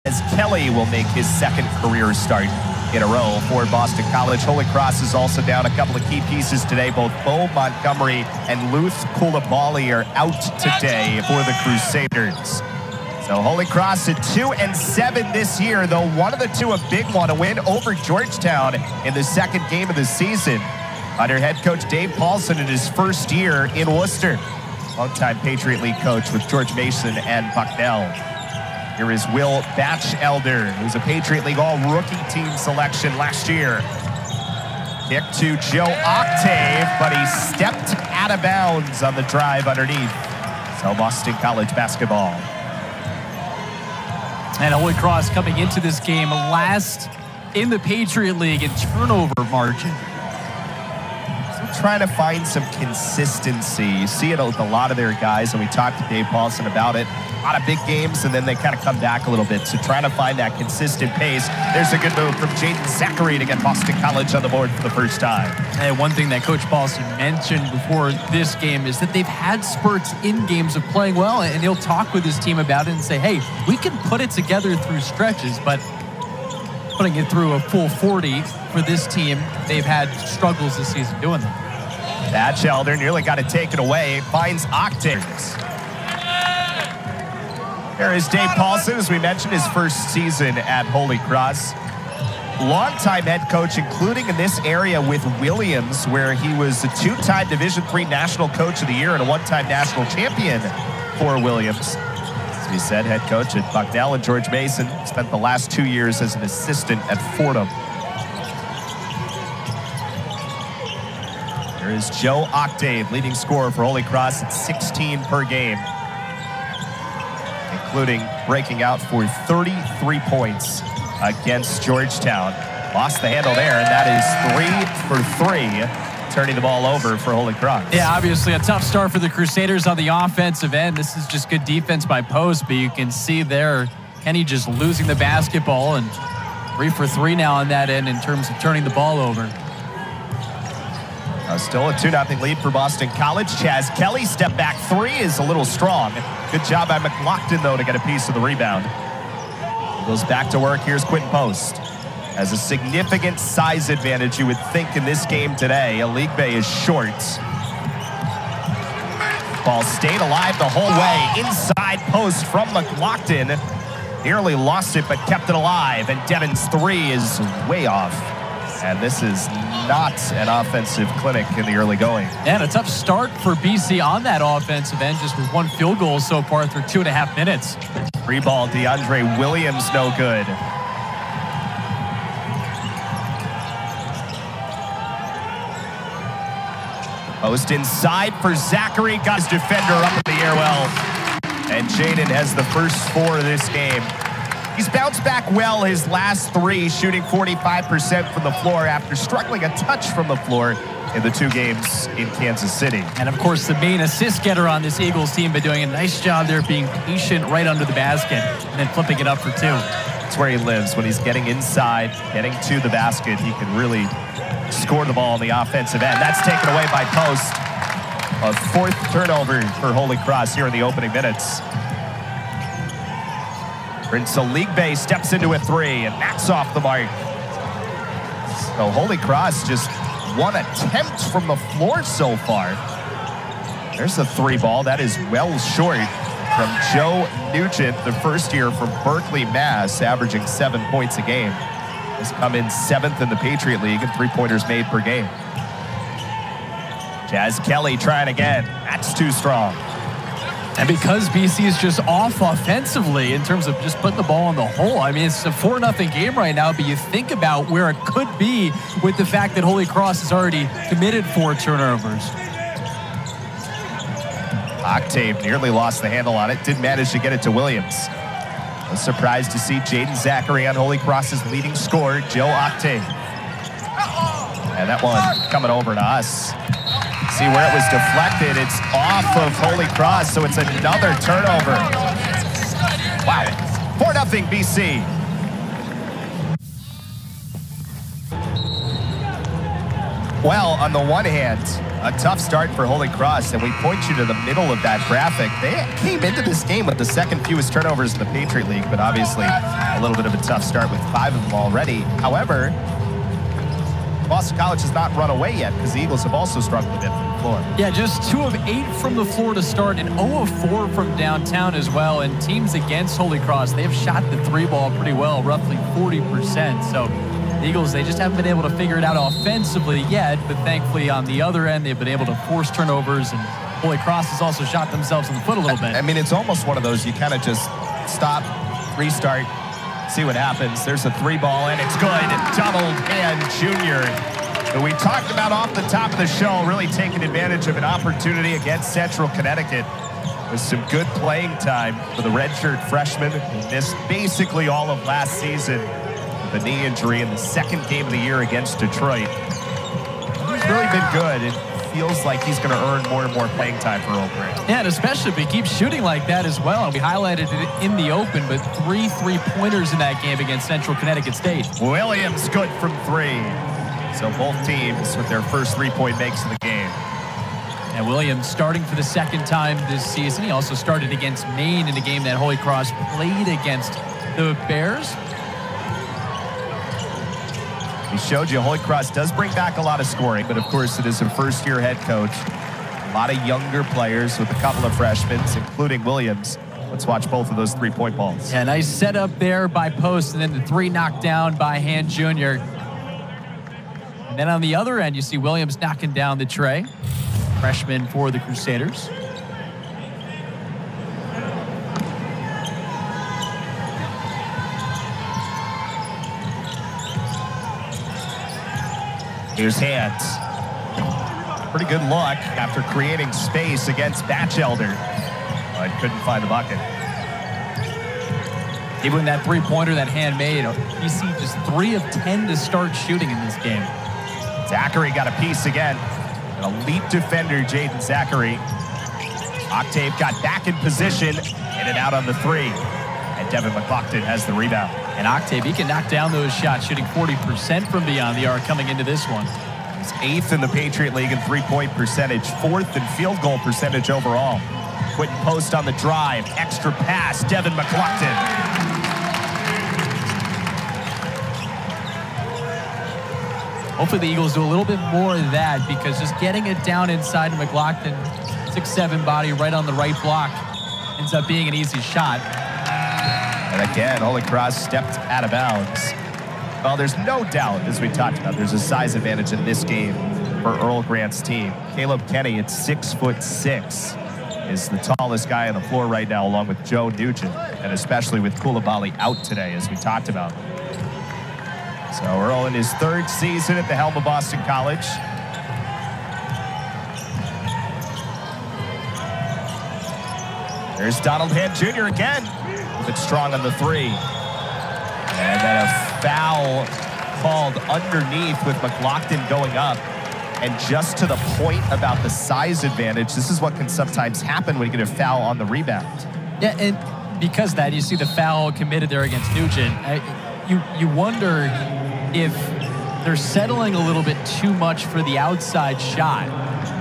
as Kelly will make his second career start in a row for Boston College. Holy Cross is also down a couple of key pieces today. Both Bo Montgomery and Luth Koulibaly are out today for the Crusaders. So Holy Cross at 2-7 this year, though one of the two a big one, a win over Georgetown in the second game of the season under head coach Dave Paulson in his first year in Worcester. Longtime Patriot League coach with George Mason and Bucknell. Here is Will Batchelder, who's a Patriot League all-rookie team selection last year. Kick to Joe Octave, but he stepped out of bounds on the drive underneath. So Boston College basketball. And Holy Cross coming into this game last in the Patriot League in turnover margin. Trying to find some consistency. You see it with a lot of their guys, and we talked to Dave Paulson about it. A lot of big games, and then they kind of come back a little bit. So trying to find that consistent pace. There's a good move from Jaeden Zackery to get Boston College on the board for the first time. And one thing that Coach Paulson mentioned before this game is that they've had spurts in games of playing well, and he'll talk with his team about it and say, hey, we can put it together through stretches, but putting it through a full 40 for this team, they've had struggles this season doing that. Batchelder nearly got it taken away. Finds Octave. There is Dave Paulson, as we mentioned, his first season at Holy Cross. Longtime head coach, including in this area with Williams, where he was a two-time Division III National Coach of the Year and a one-time national champion for Williams. As we said, head coach at Bucknell, and George Mason spent the last 2 years as an assistant at Fordham. There is Joe Octave, leading scorer for Holy Cross at 16 per game, including breaking out for 33 points against Georgetown. Lost the handle there, and that is 3 for 3, turning the ball over for Holy Cross. Yeah, obviously a tough start for the Crusaders on the offensive end. This is just good defense by Post, but you can see there Kenny just losing the basketball, and 3 for 3 now on that end in terms of turning the ball over. Still a 2-0 lead for Boston College. Chaz Kelly, step back 3 is a little strong. Good job by McLaughlin, though, to get a piece of the rebound. Goes back to work. Here's Quinten Post. Has a significant size advantage, you would think, in this game today. Aligbe is short. Ball stayed alive the whole way. Inside Post from McLaughlin. Nearly lost it, but kept it alive. And Devon's 3 is way off. And this is not an offensive clinic in the early going. And a tough start for BC on that offensive end, just with 1 field goal so far through 2.5 minutes. Free ball, DeAndre Williams, no good. Post inside for Zackery. Got his defender up in the air well. And Jaeden has the first 4 of this game. He's bounced back well his last 3, shooting 45% from the floor after struggling a touch from the floor in the 2 games in Kansas City. And of course, the main assist getter on this Eagles team, but doing a nice job there being patient right under the basket and then flipping it up for 2. That's where he lives. When he's getting inside, getting to the basket, he can really score the ball on the offensive end. That's taken away by Post. A 4th turnover for Holy Cross here in the opening minutes. Prince Aligbe steps into a 3, and that's off the mark. So Holy Cross just 1 attempt from the floor so far. There's the 3 ball. That is well short from Joe Nugent, the first year from Berkeley, Mass, averaging 7 points a game. Has come in 7th in the Patriot League in 3-pointers made per game. Chaz Kelly trying again. That's too strong. And because BC is just off offensively in terms of just putting the ball in the hole, I mean, it's a 4-0 game right now, but you think about where it could be with the fact that Holy Cross has already committed 4 turnovers. Octave nearly lost the handle on it, did manage to get it to Williams. I was surprised to see Jaeden Zackery on Holy Cross's leading scorer, Joe Octave. And that one coming over to us. See where it was deflected. It's off of Holy Cross, so it's another turnover. Wow. 4-0 BC. Well, on the one hand, a tough start for Holy Cross, and we point you to the middle of that graphic. They came into this game with the second fewest turnovers in the Patriot League, but obviously a little bit of a tough start with 5 of them already. However, Boston College has not run away yet because the Eagles have also struggled a bit from the floor. Yeah, just 2 of 8 from the floor to start and 0 of 4 from downtown as well. And teams against Holy Cross, they've shot the 3 ball pretty well, roughly 40%. So the Eagles, they just haven't been able to figure it out offensively yet, but thankfully on the other end, they've been able to force turnovers, and Holy Cross has also shot themselves in the foot a little bit. I mean, it's almost one of those, you kind of just stop, restart, see what happens. There's a 3 ball, and it's good. Doubled hand junior, who we talked about off the top of the show, really taking advantage of an opportunity against Central Connecticut with some good playing time for the redshirt freshman who missed basically all of last season with a knee injury in the second game of the year against Detroit. He's really been good. It feels like he's going to earn more and more playing time for Earl Grant. Yeah, and especially if he keeps shooting like that as well. And we highlighted it in the open, but 3 3-pointers in that game against Central Connecticut State. Williams good from 3. So both teams with their first 3-point makes of the game. And Williams starting for the second time this season. He also started against Maine in a game that Holy Cross played against the Bears. We showed you Holy Cross does bring back a lot of scoring, but of course it is a first-year head coach. A lot of younger players with a couple of freshmen, including Williams. Let's watch both of those 3-point balls. Yeah, nice setup there by Post, and then the 3 knocked down by Hand Jr. And then on the other end, you see Williams knocking down the tray. Freshman for the Crusaders. Here's Hands. Pretty good look after creating space against Batchelder, but couldn't find the bucket. Even that 3-pointer that Hand made, BC just 3 of 10 to start shooting in this game. Zackery got a piece again. An elite defender, Jaeden Zackery. Octave got back in position, in and out on the 3. And Devin McLaughlin has the rebound. And Octave, he can knock down those shots, shooting 40% from beyond the arc coming into this one. He's 8th in the Patriot League in 3-point percentage, 4th in field goal percentage overall. Quinten Post on the drive, extra pass, Devin McLaughlin. Hopefully the Eagles do a little bit more of that, because just getting it down inside of McLaughlin, 6'7" body right on the right block, ends up being an easy shot. And again, Holy Cross stepped out of bounds. Well, there's no doubt, as we talked about, there's a size advantage in this game for Earl Grant's team. Caleb Kenny at 6'6", is the tallest guy on the floor right now, along with Joe Nugent, and especially with Coulibaly out today, as we talked about. So Earl in his 3rd season at the helm of Boston College. There's Donald Hand Jr. again. But strong on the 3. And then a foul called underneath with McLaughlin going up. And just to the point about the size advantage, this is what can sometimes happen when you get a foul on the rebound. Yeah, and because of that, you see the foul committed there against Nugent. You wonder if they're settling a little bit too much for the outside shot.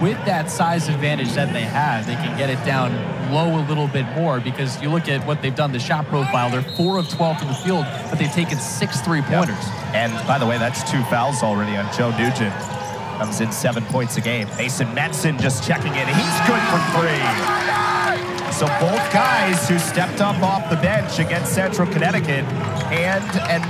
With that size advantage that they have, they can get it down low a little bit more, because you look at what they've done, the shot profile, they're 4 of 12 from the field, but they've taken 6 3-pointers. Yep. And by the way, that's 2 fouls already on Joe Nugent. Comes in 7 points a game. Mason Madsen just checking in. He's good for 3. So both guys who stepped up off the bench against Central Connecticut, and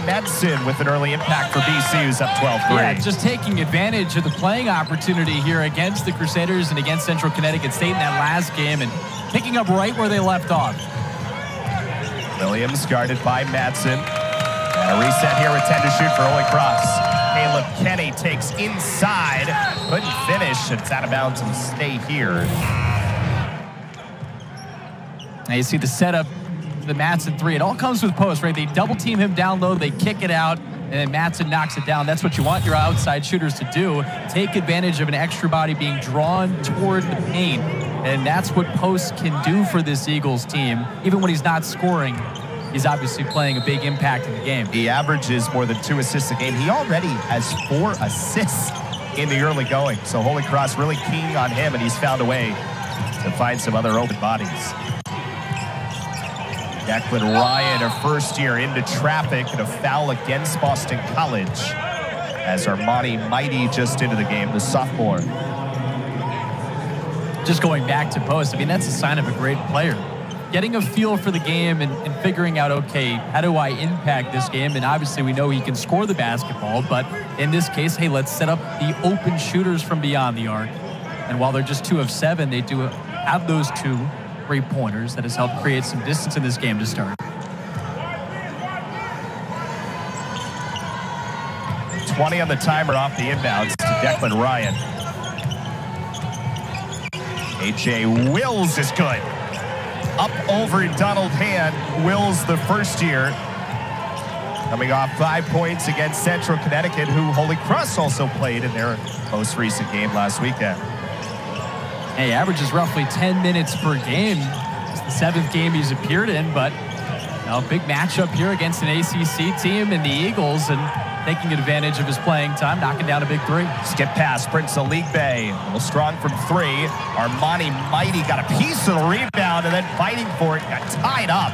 Madsen with an early impact for BC, who's up 12-3. Yeah, just taking advantage of the playing opportunity here against the Crusaders and against Central Connecticut State in that last game, and picking up right where they left off. Williams guarded by Madsen. And a reset here with 10 to shoot for Holy Cross. Caleb Kenny takes inside, couldn't finish. It's out of bounds and stay here. Now you see the setup, the Madsen 3. It all comes with Post, right? They double team him down low, they kick it out, and then Madsen knocks it down. That's what you want your outside shooters to do. Take advantage of an extra body being drawn toward the paint. And that's what Post can do for this Eagles team. Even when he's not scoring, he's obviously playing a big impact in the game. He averages more than 2 assists a game. He already has 4 assists in the early going. So Holy Cross really keen on him, and he's found a way to find some other open bodies. Declan Ryan, a first year, into traffic and a foul against Boston College as Armani Mighty just into the game, the sophomore. Just going back to Post, I mean, that's a sign of a great player. Getting a feel for the game and figuring out, okay, how do I impact this game? And obviously we know he can score the basketball, but in this case, hey, let's set up the open shooters from beyond the arc. And while they're just 2 of 7, they do have those 2 3-pointers that has helped create some distance in this game to start. 20 on the timer off the inbounds to Declan Ryan. A.J. Wills is good. Up over Donald Hand. Wills, the first year, coming off 5 points against Central Connecticut, who Holy Cross also played in their most recent game last weekend. He averages roughly 10 minutes per game. It's the 7th game he's appeared in, but a big matchup here against an ACC team and the Eagles, and taking advantage of his playing time, knocking down a big 3. Skip pass, Prince Aligbe, a little strong from 3. Armani Mighty got a piece of the rebound and then fighting for it, got tied up.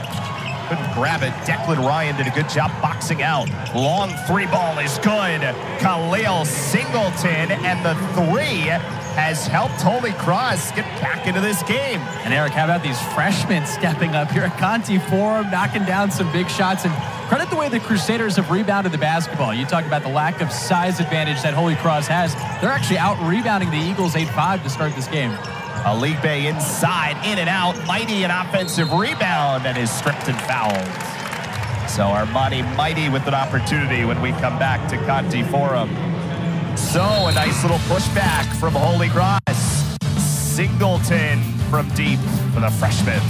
Couldn't grab it. Declan Ryan did a good job boxing out. Long 3 ball is good. Khalil Singleton, and the 3 has helped Holy Cross get back into this game. And Eric, how about these freshmen stepping up here at Conti Forum, knocking down some big shots? And credit the way the Crusaders have rebounded the basketball. You talk about the lack of size advantage that Holy Cross has. They're actually out-rebounding the Eagles 8-5 to start this game. Aligbe inside, in and out. Mighty an offensive rebound and is stripped and fouled. So Armani Mighty with an opportunity when we come back to Conti Forum. So a nice little pushback from Holy Cross. Singleton from deep for the freshman.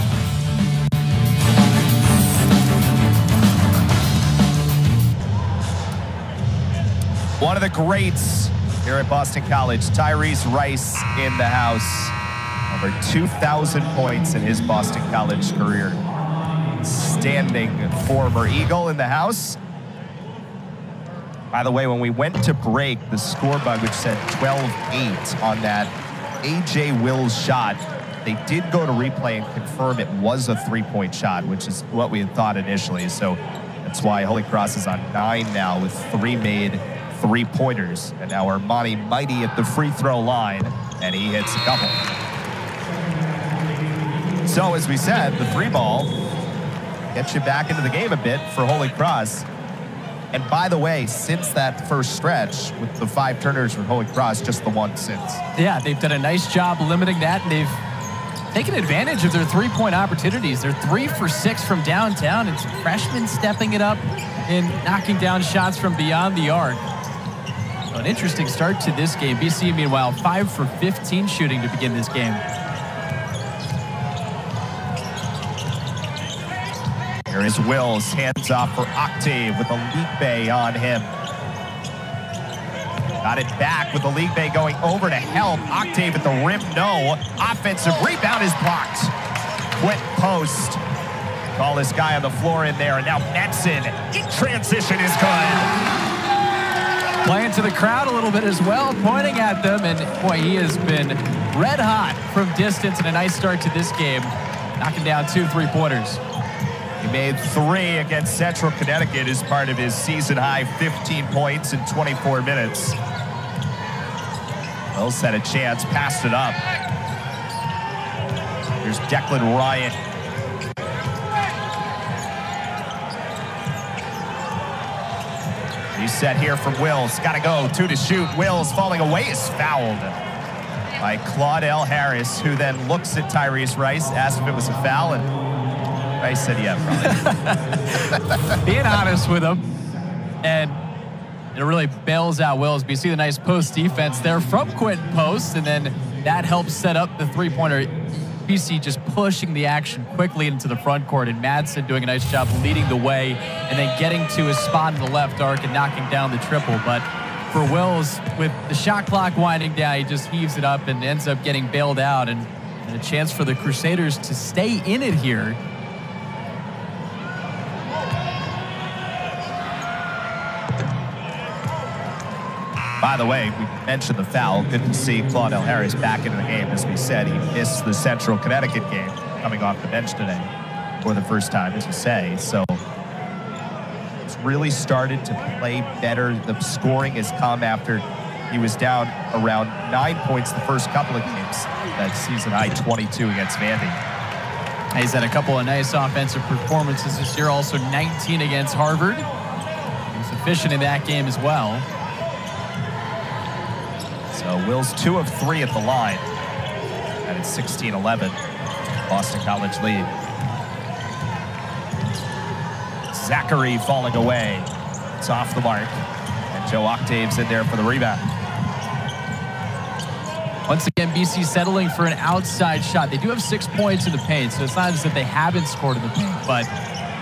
One of the greats here at Boston College, Tyrese Rice in the house. Over 2,000 points in his Boston College career. Standing former Eagle in the house. By the way, when we went to break, the score bug, which said 12-8 on that A.J. Wills shot, they did go to replay and confirm it was a 3-point shot, which is what we had thought initially. So that's why Holy Cross is on 9 now with 3 made 3-pointers. And now Armani Mighty at the free throw line, and he hits a couple. So as we said, the 3 ball gets you back into the game a bit for Holy Cross. And by the way, since that first stretch with the 5 turners for Holy Cross, just the 1 since. Yeah, they've done a nice job limiting that, and they've taken advantage of their 3-point opportunities. They're 3 for 6 from downtown, and some freshmen stepping it up and knocking down shots from beyond the arc. So an interesting start to this game. BC, meanwhile, 5 for 15 shooting to begin this game. Here is Wills, hands off for Octave with Aligbe on him. Got it back with Aligbe going over to help. Octave at the rim, no. Offensive rebound is blocked. Quinten Post. Call this guy on the floor in there, and now Madsen in transition is good. Playing to the crowd a little bit as well, pointing at them, and boy, he has been red hot from distance, and a nice start to this game, knocking down 2 3-pointers. He made 3 against Central Connecticut as part of his season-high 15 points in 24 minutes. Wills had a chance, passed it up. Here's Declan Ryan. Reset here from Wills. Got to go. 2 to shoot. Wills falling away is fouled by Claudel Harris, who then looks at Tyrese Rice, asked if it was a foul, and I said, yeah, probably. Being honest with him, and it really bails out Wills. But you see the nice post defense there from Quinten Post, and then that helps set up the 3-pointer. BC just pushing the action quickly into the front court, and Madsen doing a nice job leading the way and then getting to his spot in the left arc and knocking down the triple. But for Wills, with the shot clock winding down, he just heaves it up and ends up getting bailed out, and a chance for the Crusaders to stay in it here. By the way, we mentioned the foul. Good to see Claudel Harris back into the game. As we said, he missed the Central Connecticut game coming off the bench today for the first time, as you say. So it's really started to play better. The scoring has come after he was down around 9 points the first couple of games. That season high 22 against Vandy. He's had a couple of nice offensive performances this year. Also 19 against Harvard. He was efficient in that game as well. So Will's 2 of 3 at the line. And it's 16-11. Boston College lead. Zackery falling away. It's off the mark. And Joe Octave's in there for the rebound. Once again, BC settling for an outside shot. They do have 6 points in the paint, so it's not as if they haven't scored in the paint. But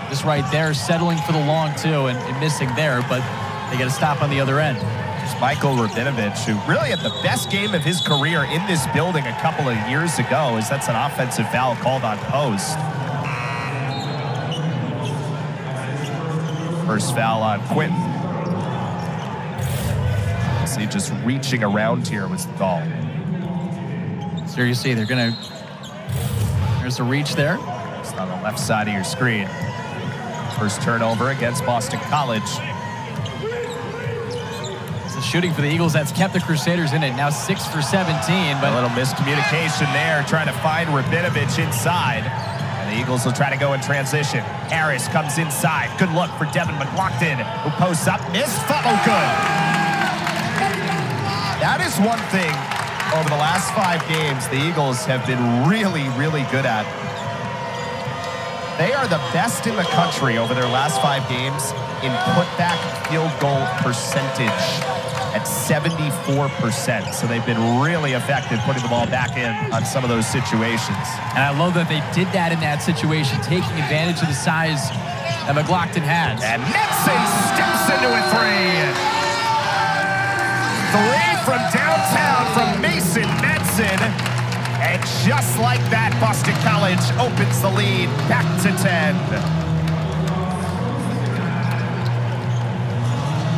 just right there, settling for the long two and missing there. But they get a stop on the other end. Michael Rabinovich, who really had the best game of his career in this building a couple of years ago, as that's an offensive foul called on Post. First foul on Quinten. See, just reaching around here was the call. So you see, there's a reach there. It's on the left side of your screen. First turnover against Boston College. Shooting for the Eagles, that's kept the Crusaders in it. Now 6 for 17. But a little miscommunication there, trying to find Rabinovich inside. And the Eagles will try to go in transition. Harris comes inside. Good look for Devin McLaughlin, who posts up. Missed. Oh, good. That is one thing over the last 5 games the Eagles have been really, really good at. They are the best in the country over their last 5 games in putback field goal percentage at 74%. So they've been really effective putting the ball back in on some of those situations. And I love that they did that in that situation, taking advantage of the size that McLaughlin has. And Madsen steps into a 3. 3 from downtown from Mason Madsen. And just like that, Boston College opens the lead back to 10.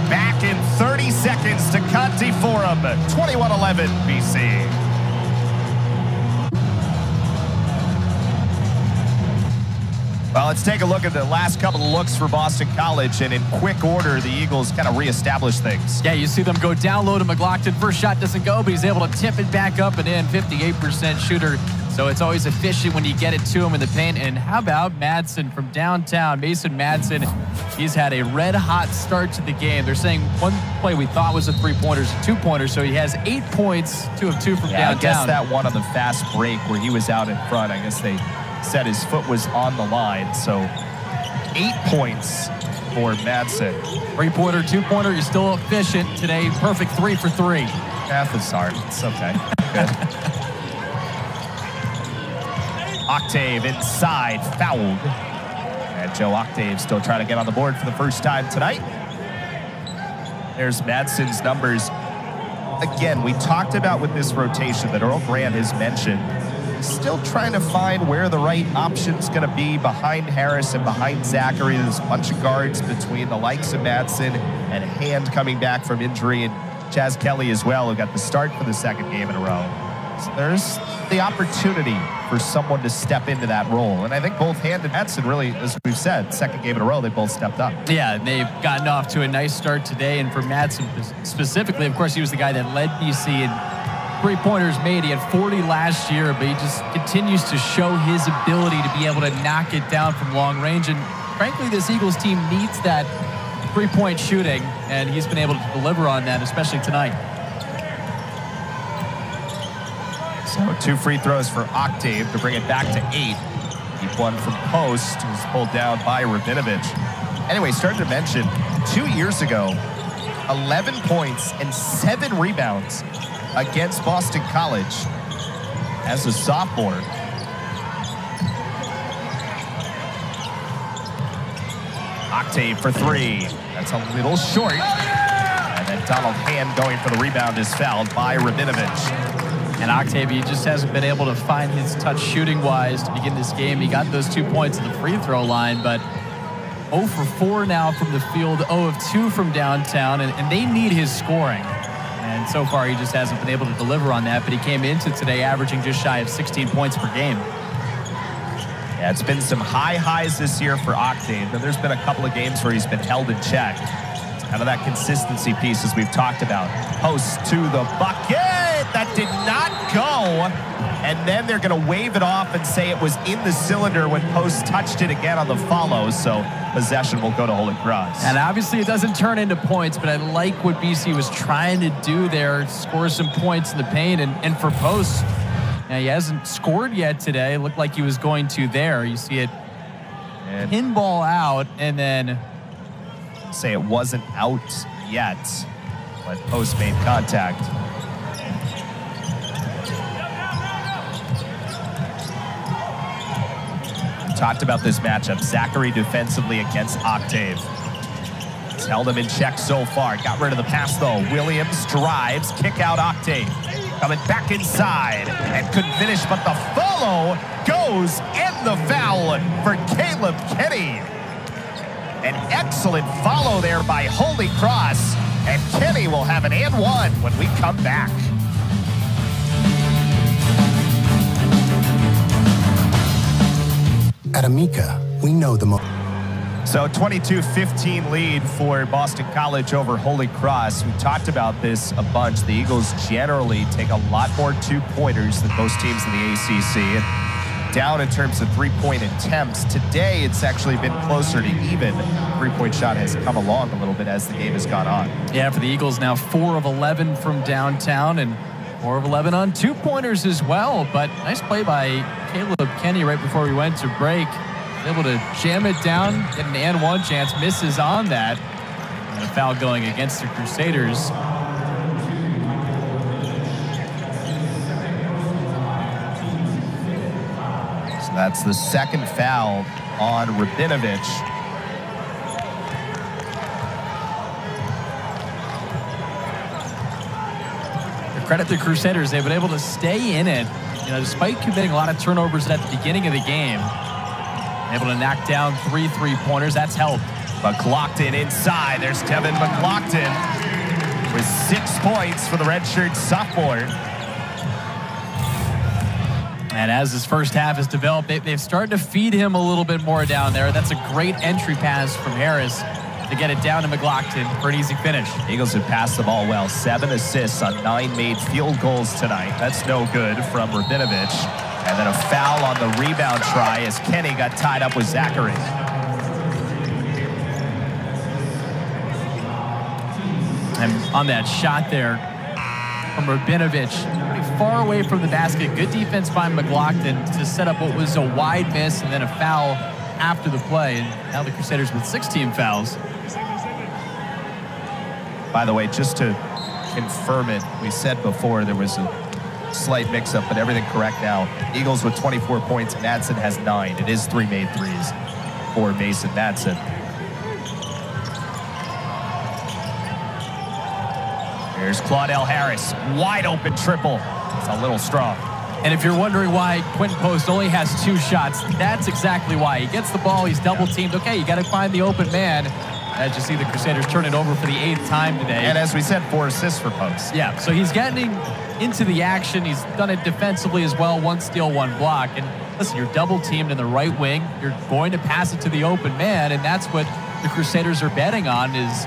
Back in 30 seconds to Conti Forum, 21-11 BC. Well, let's take a look at the last couple of looks for Boston College, and in quick order, the Eagles kind of reestablish things. Yeah, you see them go down low to McLaughlin. First shot doesn't go, but he's able to tip it back up and in. 58% shooter. So it's always efficient when you get it to him in the paint. And how about Madsen from downtown? Mason Madsen, he's had a red-hot start to the game. They're saying one play we thought was a three-pointer is a two-pointer, so he has 8 points, 2 of 2 from downtown. I guess that one on the fast break where he was out in front, I guess they said his foot was on the line. So 8 points for Madsen. Three-pointer, two-pointer, you're still efficient today. Perfect 3 for 3. Math is hard. It's okay. Good. Octave inside, fouled. And Joe Octave still trying to get on the board for the first time tonight. There's Madsen's numbers. Again, we talked about with this rotation that Earl Grant has mentioned, still trying to find where the right option's going to be behind Harris and behind Zackery. There's a bunch of guards between the likes of Madsen and Hand coming back from injury, and Chaz Kelly as well, who got the start for the second game in a row. So there's the opportunity for someone to step into that role. And I think both Hand and Madsen really, as we've said, second game in a row, they both stepped up. Yeah, they've gotten off to a nice start today. And for Madsen specifically, of course, he was the guy that led BC in three-pointers made. He had 40 last year, but he just continues to show his ability to be able to knock it down from long range. And frankly, this Eagles team needs that three-point shooting, and he's been able to deliver on that, especially tonight. So 2 free throws for Octave to bring it back to 8. Keep one from Post, who's pulled down by Rabinovich. Anyway, started to mention, 2 years ago, 11 points and 7 rebounds against Boston College as a sophomore. Octave for 3. That's a little short. And then Donald Hand going for the rebound is fouled by Rabinovich. And Octave, he just hasn't been able to find his touch shooting-wise to begin this game. He got those 2 points at the free throw line, but 0 for 4 now from the field, 0 of 2 from downtown, and they need his scoring. And so far, he just hasn't been able to deliver on that, but he came into today averaging just shy of 16 points per game. Yeah, it's been some high highs this year for Octave, and there's been a couple of games where he's been held in check. It's kind of that consistency piece as we've talked about. Post to the bucket. That did not go. And then they're going to wave it off and say it was in the cylinder when Post touched it again on the follow. So possession will go to Holy Cross. And obviously it doesn't turn into points, but I like what BC was trying to do there, score some points in the paint. And for Post, he hasn't scored yet today. It looked like he was going to there. You see it pinball out, and then say it wasn't out yet, but Post made contact. Talked about this matchup. Zackery defensively against Octave. He's held him in check so far. Got rid of the pass though. Williams drives, kick out Octave. Coming back inside and couldn't finish, but the follow goes and the foul for Caleb Kenny. An excellent follow there by Holy Cross, and Kenny will have an and one when we come back. At Amica, we know the most. So 22-15 lead for Boston College over Holy Cross. We talked about this a bunch. The Eagles generally take a lot more two-pointers than most teams in the ACC. And down in terms of three-point attempts. Today, it's actually been closer to even. Three-point shot has come along a little bit as the game has gone on. Yeah, for the Eagles now 4 of 11 from downtown and 4 of 11 on two-pointers as well. But nice play by Caleb Kenny right before we went to break. Able to jam it down, get an and one chance, misses on that. And a foul going against the Crusaders. So that's the second foul on Rabinovich. To credit the Crusaders, they've been able to stay in it, despite committing a lot of turnovers at the beginning of the game. Able to knock down 3 3-pointers. That's helped. McLaughlin inside. There's Kevin McLaughlin with 6 points for the redshirt sophomore. And as this first half has developed, they've started to feed him a little bit more down there. That's a great entry pass from Harris to get it down to McLaughlin for an easy finish. Eagles have passed the ball well. 7 assists on 9 made field goals tonight. That's no good from Rabinovich. And then a foul on the rebound try as Kenny got tied up with Zackery. And on that shot there from Rabinovich, pretty far away from the basket. Good defense by McLaughlin to set up what was a wide miss and then a foul after the play. And now the Crusaders with 16 fouls. By the way, just to confirm it, we said before there was a slight mix-up, but everything correct now. Eagles with 24 points. Madsen has 9. It is 3 made threes for Mason Madsen. Here's Claudel Harris. Wide open triple. It's a little strong. And if you're wondering why Quinten Post only has 2 shots, that's exactly why. He gets the ball, he's double-teamed. Okay, you got to find the open man. As you see, the Crusaders turn it over for the 8th time today. And as we said, 4 assists for Post. Yeah, so he's getting into the action. He's done it defensively as well. 1 steal, 1 block. And listen, you're double-teamed in the right wing. You're going to pass it to the open man, and that's what the Crusaders are betting on is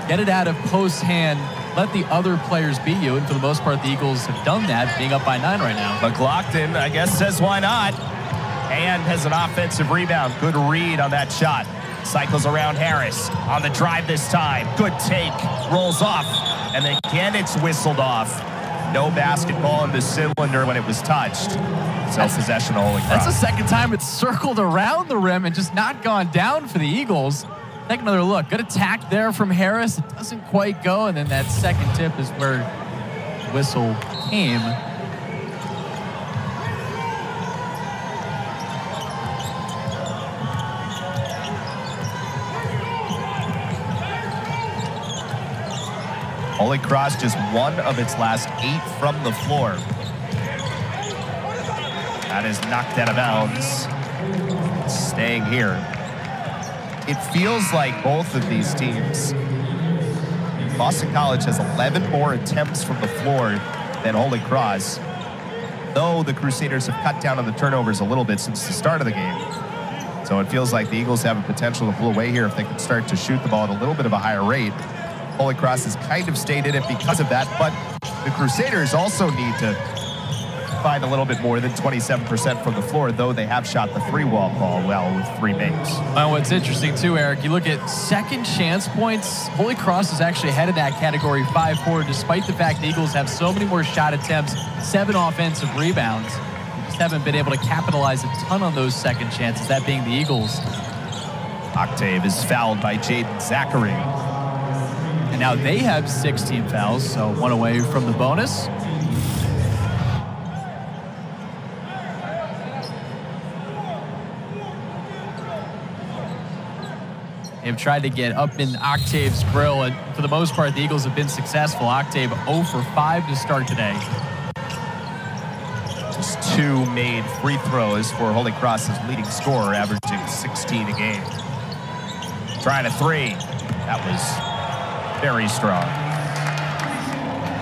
get it out of Post's hand, let the other players beat you. And for the most part, the Eagles have done that, being up by 9 right now. McLaughlin, I guess, says why not. And has an offensive rebound. Good read on that shot. Cycles around Harris on the drive this time. Good take, rolls off, and again it's whistled off. No basketball in the cylinder when it was touched. So possession of Holy Cross. That's the second time it's circled around the rim and just not gone down for the Eagles. Take another look. Good attack there from Harris. It doesn't quite go, and then that second tip is where the whistle came. Holy Cross just 1 of its last 8 from the floor. That is knocked out of bounds. Staying here. It feels like both of these teams Boston College has 11 more attempts from the floor than Holy Cross, though the Crusaders have cut down on the turnovers a little bit since the start of the game. So it feels like the Eagles have a potential to pull away here if they can start to shoot the ball at a little bit of a higher rate. Holy Cross has kind of stayed in it because of that, but the Crusaders also need to find a little bit more than 27% from the floor, though they have shot the three-wall ball well with 3 makes. Well, what's interesting too, Eric, you look at second chance points, Holy Cross is actually ahead of that category 5-4, despite the fact the Eagles have so many more shot attempts, 7 offensive rebounds. They just haven't been able to capitalize a ton on those second chances, that being the Eagles. Octave is fouled by Jaeden Zackery. And now they have 16 fouls, so 1 away from the bonus. They've tried to get up in Octave's grill, and for the most part, the Eagles have been successful. Octave 0 for 5 to start today. Just 2 made free throws for Holy Cross's leading scorer, averaging 16 a game. Trying a 3. That was very strong.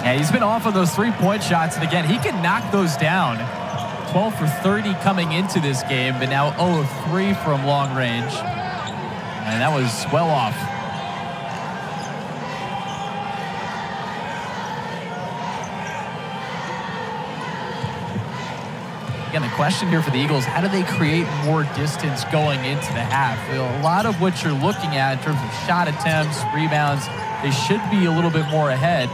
Yeah, he's been off of those 3-point shots, and again, he can knock those down. 12 for 30 coming into this game, but now 0 of 3 from long range. And that was well off. Again, the question here for the Eagles, how do they create more distance going into the half? A lot of what you're looking at in terms of shot attempts, rebounds, they should be a little bit more ahead.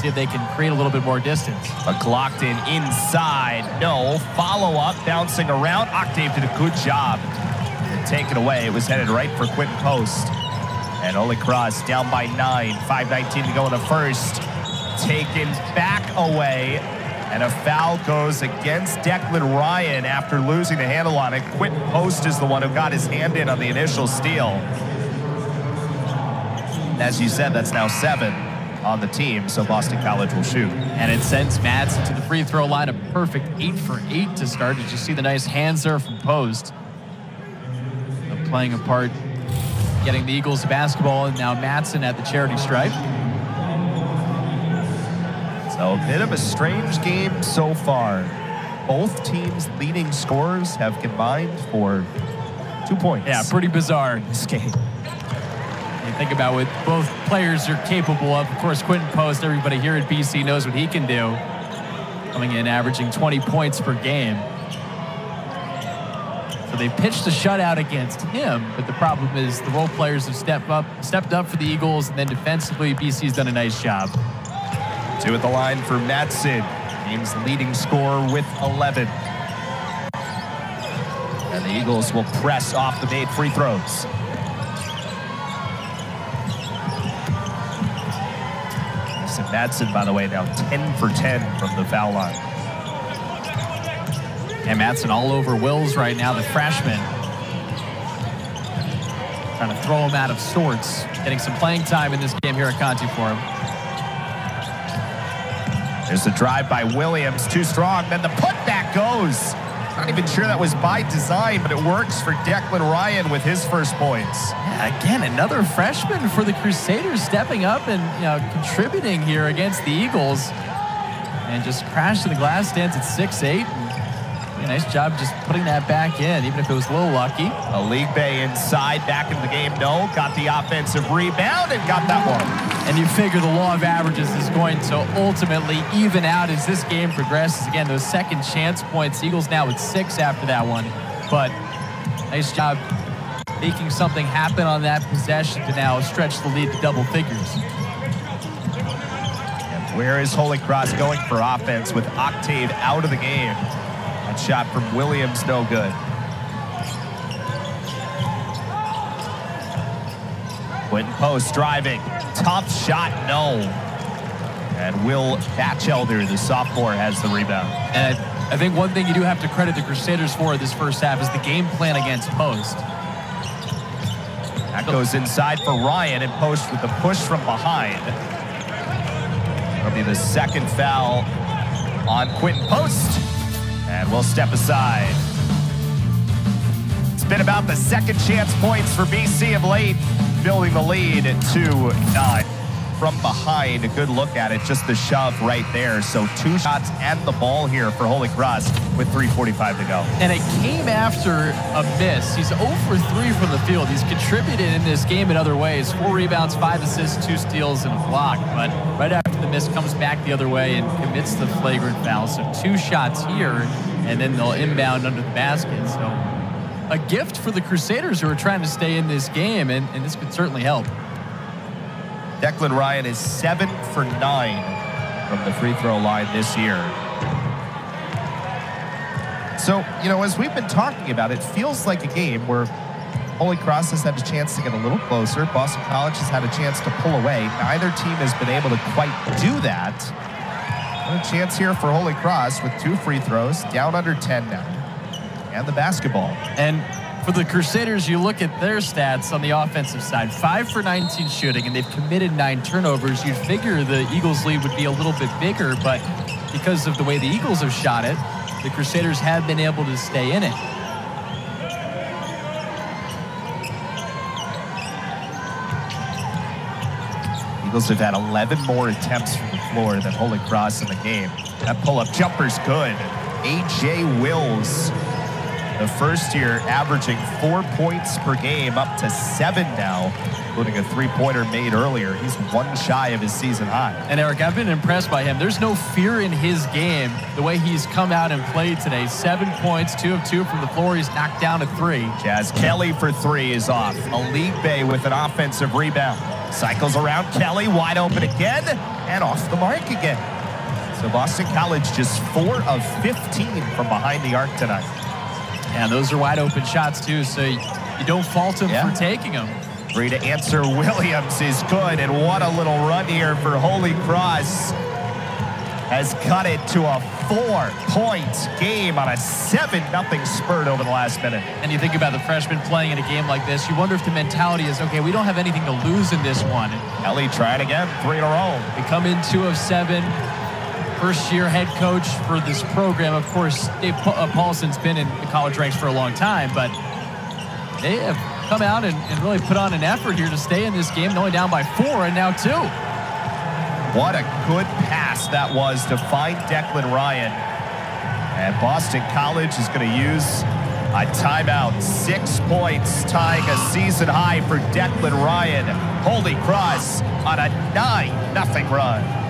See if they can create a little bit more distance. McLaughlin inside. No. Follow-up, bouncing around. Octave did a good job. Taken away. It was headed right for Quinten Post. And Holy Cross down by 9. 5:19 to go in the first. Taken back away. And a foul goes against Declan Ryan after losing the handle on it. Quinten Post is the one who got his hand in on the initial steal. As you said, that's now 7 on the team, so Boston College will shoot. And it sends Madsen to the free throw line. A perfect 8 for 8 to start. Did you see the nice hands there from Post? Playing a part, getting the Eagles to basketball, and now Madsen at the charity stripe. So a bit of a strange game so far. Both teams' leading scorers have combined for 2 points. Yeah, pretty bizarre in this game. You think about what both players are capable of. Of course, Quinten Post, everybody here at BC knows what he can do. Coming in averaging 20 points per game. So they pitched a shutout against him, but the problem is the role players have stepped up for the Eagles, and then defensively, BC's done a nice job. 2 at the line for Madsen, team's leading scorer with 11. And the Eagles will press off the made free throws. Madsen, by the way, now 10 for 10 from the foul line. And Madsen all over Wills right now, the freshman. Trying to throw him out of sorts. Getting some playing time in this game here at Conti for him. There's a drive by Williams, too strong. Then the putback goes. Not even sure that was by design, but it works for Declan Ryan with his first points. Yeah, again, another freshman for the Crusaders stepping up and contributing here against the Eagles. And just crashed to the glass, stands at 6'8". Nice job just putting that back in, even if it was a little lucky. League Bay inside, back in the game. No, got the offensive rebound and got that one. And you figure the law of averages is going to ultimately even out as this game progresses. Again, those second chance points, Eagles now with 6 after that one. But nice job making something happen on that possession to now stretch the lead to double figures. And where is Holy Cross going for offense with Octave out of the game? That shot from Williams, no good. Quinten Post driving. Tough shot, no. And Will Batchelder, the sophomore, has the rebound. And I think one thing you do have to credit the Crusaders for this first half is the game plan against Post. That goes inside for Ryan, and Post with the push from behind. That'll be the second foul on Quinten Post. And we'll step aside. It's been about the second chance points for BC of late, building the lead at 2-9. from behind. A good look at it, just the shove right there. So 2 shots and the ball here for Holy Cross with 3:45 to go. And it came after a miss. He's 0 for 3 from the field. He's contributed in this game in other ways. 4 rebounds, 5 assists, 2 steals, and a block. But right after the miss, comes back the other way and commits the flagrant foul. So 2 shots here, and then they'll inbound under the basket. So a gift for the Crusaders who are trying to stay in this game, and this could certainly help. Declan Ryan is 7 for 9 from the free throw line this year. So, you know, as we've been talking about, it feels like a game where Holy Cross has had a chance to get a little closer. Boston College has had a chance to pull away. Neither team has been able to quite do that. And a chance here for Holy Cross with 2 free throws, down under 10 now, and the basketball. And for the Crusaders, you look at their stats on the offensive side, 5 for 19 shooting, and they've committed 9 turnovers. You'd figure the Eagles' lead would be a little bit bigger, but because of the way the Eagles have shot it, the Crusaders have been able to stay in it. Eagles have had 11 more attempts from the floor than Holy Cross in the game. That pull-up jumper's good. A.J. Wills, the first year, averaging 4 points per game, up to 7 now, including a 3-pointer made earlier. He's 1 shy of his season high. And Eric, I've been impressed by him. There's no fear in his game, the way he's come out and played today. 7 points, 2 of 2 from the floor. He's knocked down a 3. Jazz Kelly for 3 is off. Alik Bey with an offensive rebound. Cycles around Kelly, wide open again, and off the mark again. So Boston College just 4 of 15 from behind the arc tonight. And those are wide open shots too, so you don't fault him for taking them. 3 to answer Williams is good, and what a little run here for Holy Cross. Has cut it to a 4-point game on a 7-0 spurt over the last minute. And you think about the freshmen playing in a game like this, you wonder if the mentality is, okay, we don't have anything to lose in this one. Kelly trying again, 3 in a row. They come in 2 of 7. First-year head coach for this program. Of course, Dave Paulson's been in the college ranks for a long time, but they have come out and really put on an effort here to stay in this game, only down by 4 and now 2. What a good pass that was to find Declan Ryan. And Boston College is going to use a timeout. 6 points, tying a season high for Declan Ryan. Holy Cross on a 9-0 run.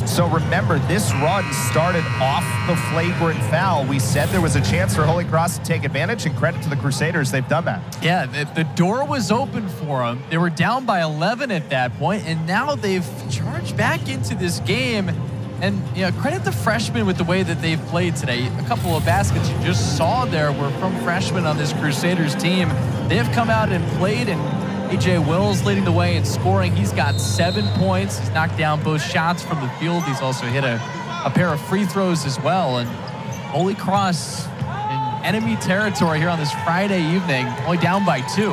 So remember, this run started off the flagrant foul. We said there was a chance for Holy Cross to take advantage, and credit to the Crusaders, they've done that. Yeah, the door was open for them. They were down by 11 at that point, and now they've charged back into this game. And you know, credit the freshmen with the way that they've played today. A couple of baskets you just saw there were from freshmen on this Crusaders team. They have come out and played, and A.J. Wills leading the way in scoring. He's got 7 points. He's knocked down both shots from the field. He's also hit a pair of free throws as well. And Holy Cross in enemy territory here on this Friday evening, only down by 2.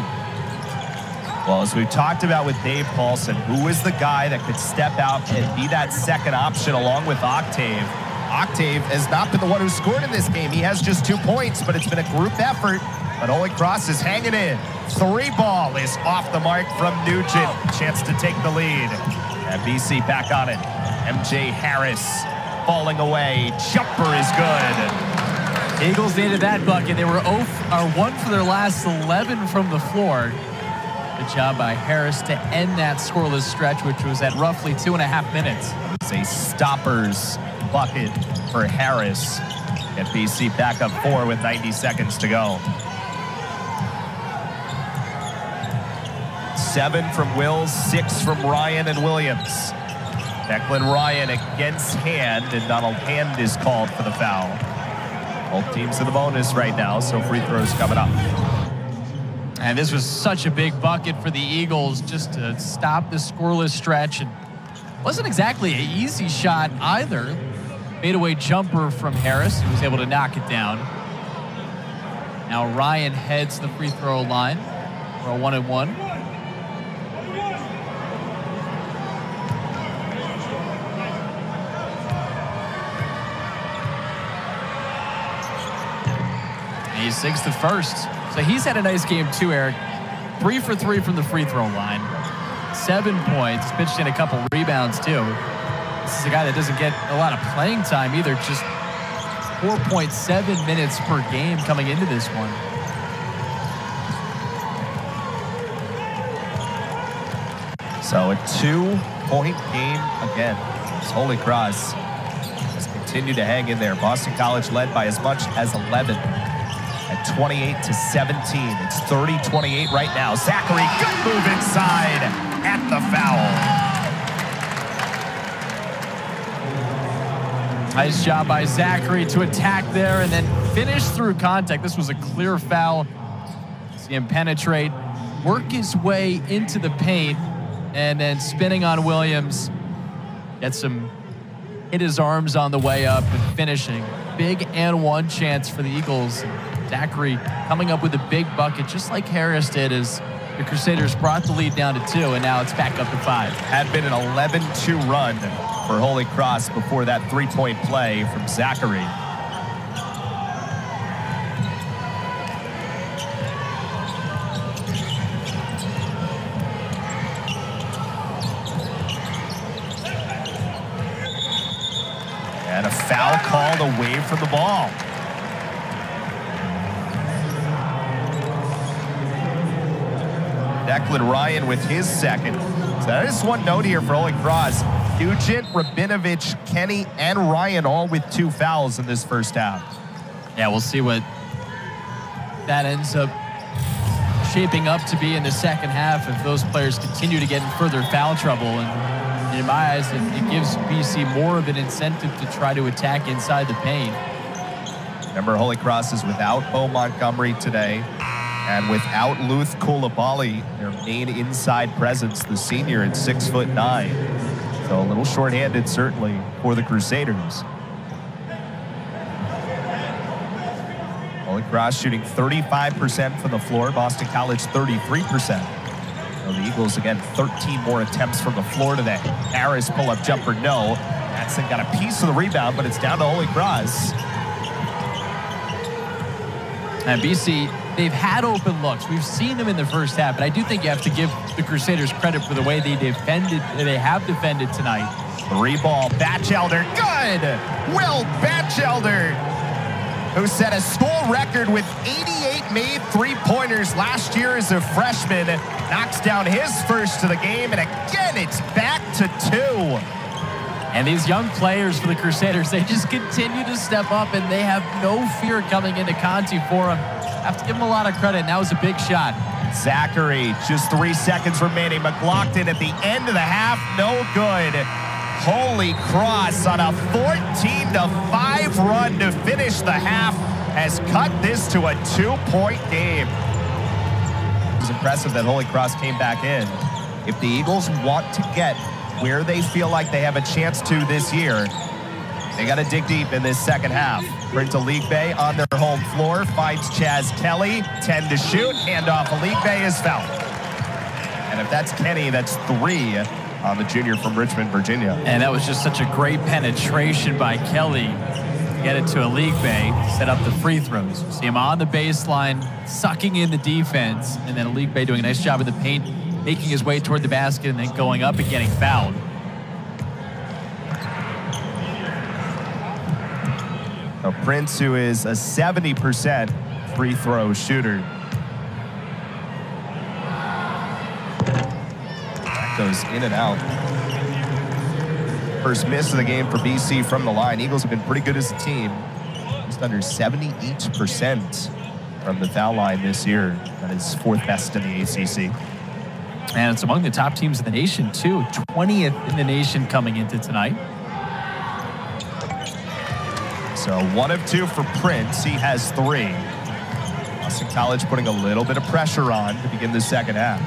Well, as we've talked about with Dave Paulson, who is the guy that could step out and be that second option along with Octave? Octave has not been the one who scored in this game. He has just 2 points, but it's been a group effort. But Holy Cross is hanging in. 3 ball is off the mark from Nugent. Chance to take the lead. And BC back on it. MJ Harris falling away. Jumper is good. Eagles needed that bucket. They were 1 for their last 11 from the floor. Good job by Harris to end that scoreless stretch, which was at roughly 2.5 minutes. It's a stoppers bucket for Harris. Get BC back up 4 with 90 seconds to go. 7 from Wills, 6 from Ryan and Williams. Declan Ryan against hand, and Donald Hand is called for the foul. Both teams in the bonus right now, so free throws coming up. And this was such a big bucket for the Eagles just to stop the scoreless stretch. And wasn't exactly an easy shot either. Fadeaway jumper from Harris, who was able to knock it down. Now Ryan heads the free throw line for a 1-and-1. He sinks the first. So he's had a nice game too, Eric. 3 for 3 from the free throw line. 7 points. Pitched in a couple rebounds too. This is a guy that doesn't get a lot of playing time either. Just 4.7 minutes per game coming into this one. So a 2-point game again. Holy Cross has continued to hang in there. Boston College led by as much as 11 at 28-17. It's 30-28 right now. Zackery, good move inside at the foul. Nice job by Zackery to attack there and then finish through contact. This was a clear foul. See him penetrate, work his way into the paint, and then spinning on Williams. Hit his arms on the way up and finishing. Big and one chance for the Eagles. Zackery coming up with a big bucket, just like Harris did, as the Crusaders brought the lead down to 2, and now it's back up to 5. Had been an 11-2 run for Holy Cross before that 3-point play from Zackery. And a foul called away from the ball. Declan Ryan with his second. So there's one note here for Holy Cross. Nugent, Rabinovich, Kenny, and Ryan all with 2 fouls in this first half. Yeah, we'll see what that ends up shaping up to be in the second half if those players continue to get in further foul trouble. And in my eyes, it gives BC more of an incentive to try to attack inside the paint. Remember, Holy Cross is without Bo Montgomery today and without Luth Coulibaly, their main inside presence, the senior at 6'9". So a little shorthanded, certainly, for the Crusaders. Holy Cross shooting 35% from the floor. Boston College 33%. So the Eagles, again, 13 more attempts from the floor today. Harris pull-up jumper, no. Madsen got a piece of the rebound, but it's down to Holy Cross. And BC, they've had open looks. We've seen them in the first half, but I do think you have to give the Crusaders credit for the way they have defended tonight. 3-ball, Batchelder, good! Will Batchelder, who set a school record with 88 made three-pointers last year as a freshman, knocks down his first of the game, and again, it's back to 2. And these young players for the Crusaders, they just continue to step up, and they have no fear coming into Conti for them. Have to give them a lot of credit, and that was a big shot. Zackery, just 3 seconds remaining. McLaughlin at the end of the half, no good. Holy Cross on a 14-5 run to finish the half has cut this to a 2-point game. It was impressive that Holy Cross came back in. If the Eagles want to get where they feel like they have a chance to this year, they got to dig deep in this second half. Prince Aligbe on their home floor finds Chaz Kelly, 10 to shoot, handoff. Aligbe is fouled. And if that's Kenny, that's 3 on the junior from Richmond, Virginia. And that was just such a great penetration by Kelly to get it to Aligbe, set up the free throws. You see him on the baseline, sucking in the defense, and then Aligbe doing a nice job in the paint, making his way toward the basket and then going up and getting fouled. A Prince, who is a 70% free throw shooter. That goes in and out. First miss of the game for BC from the line. Eagles have been pretty good as a team. Just under 78% from the foul line this year. That is 4th best in the ACC. And it's among the top teams in the nation, too. 20th in the nation coming into tonight. So 1 of 2 for Prince. He has 3. Boston College putting a little bit of pressure on to begin the second half.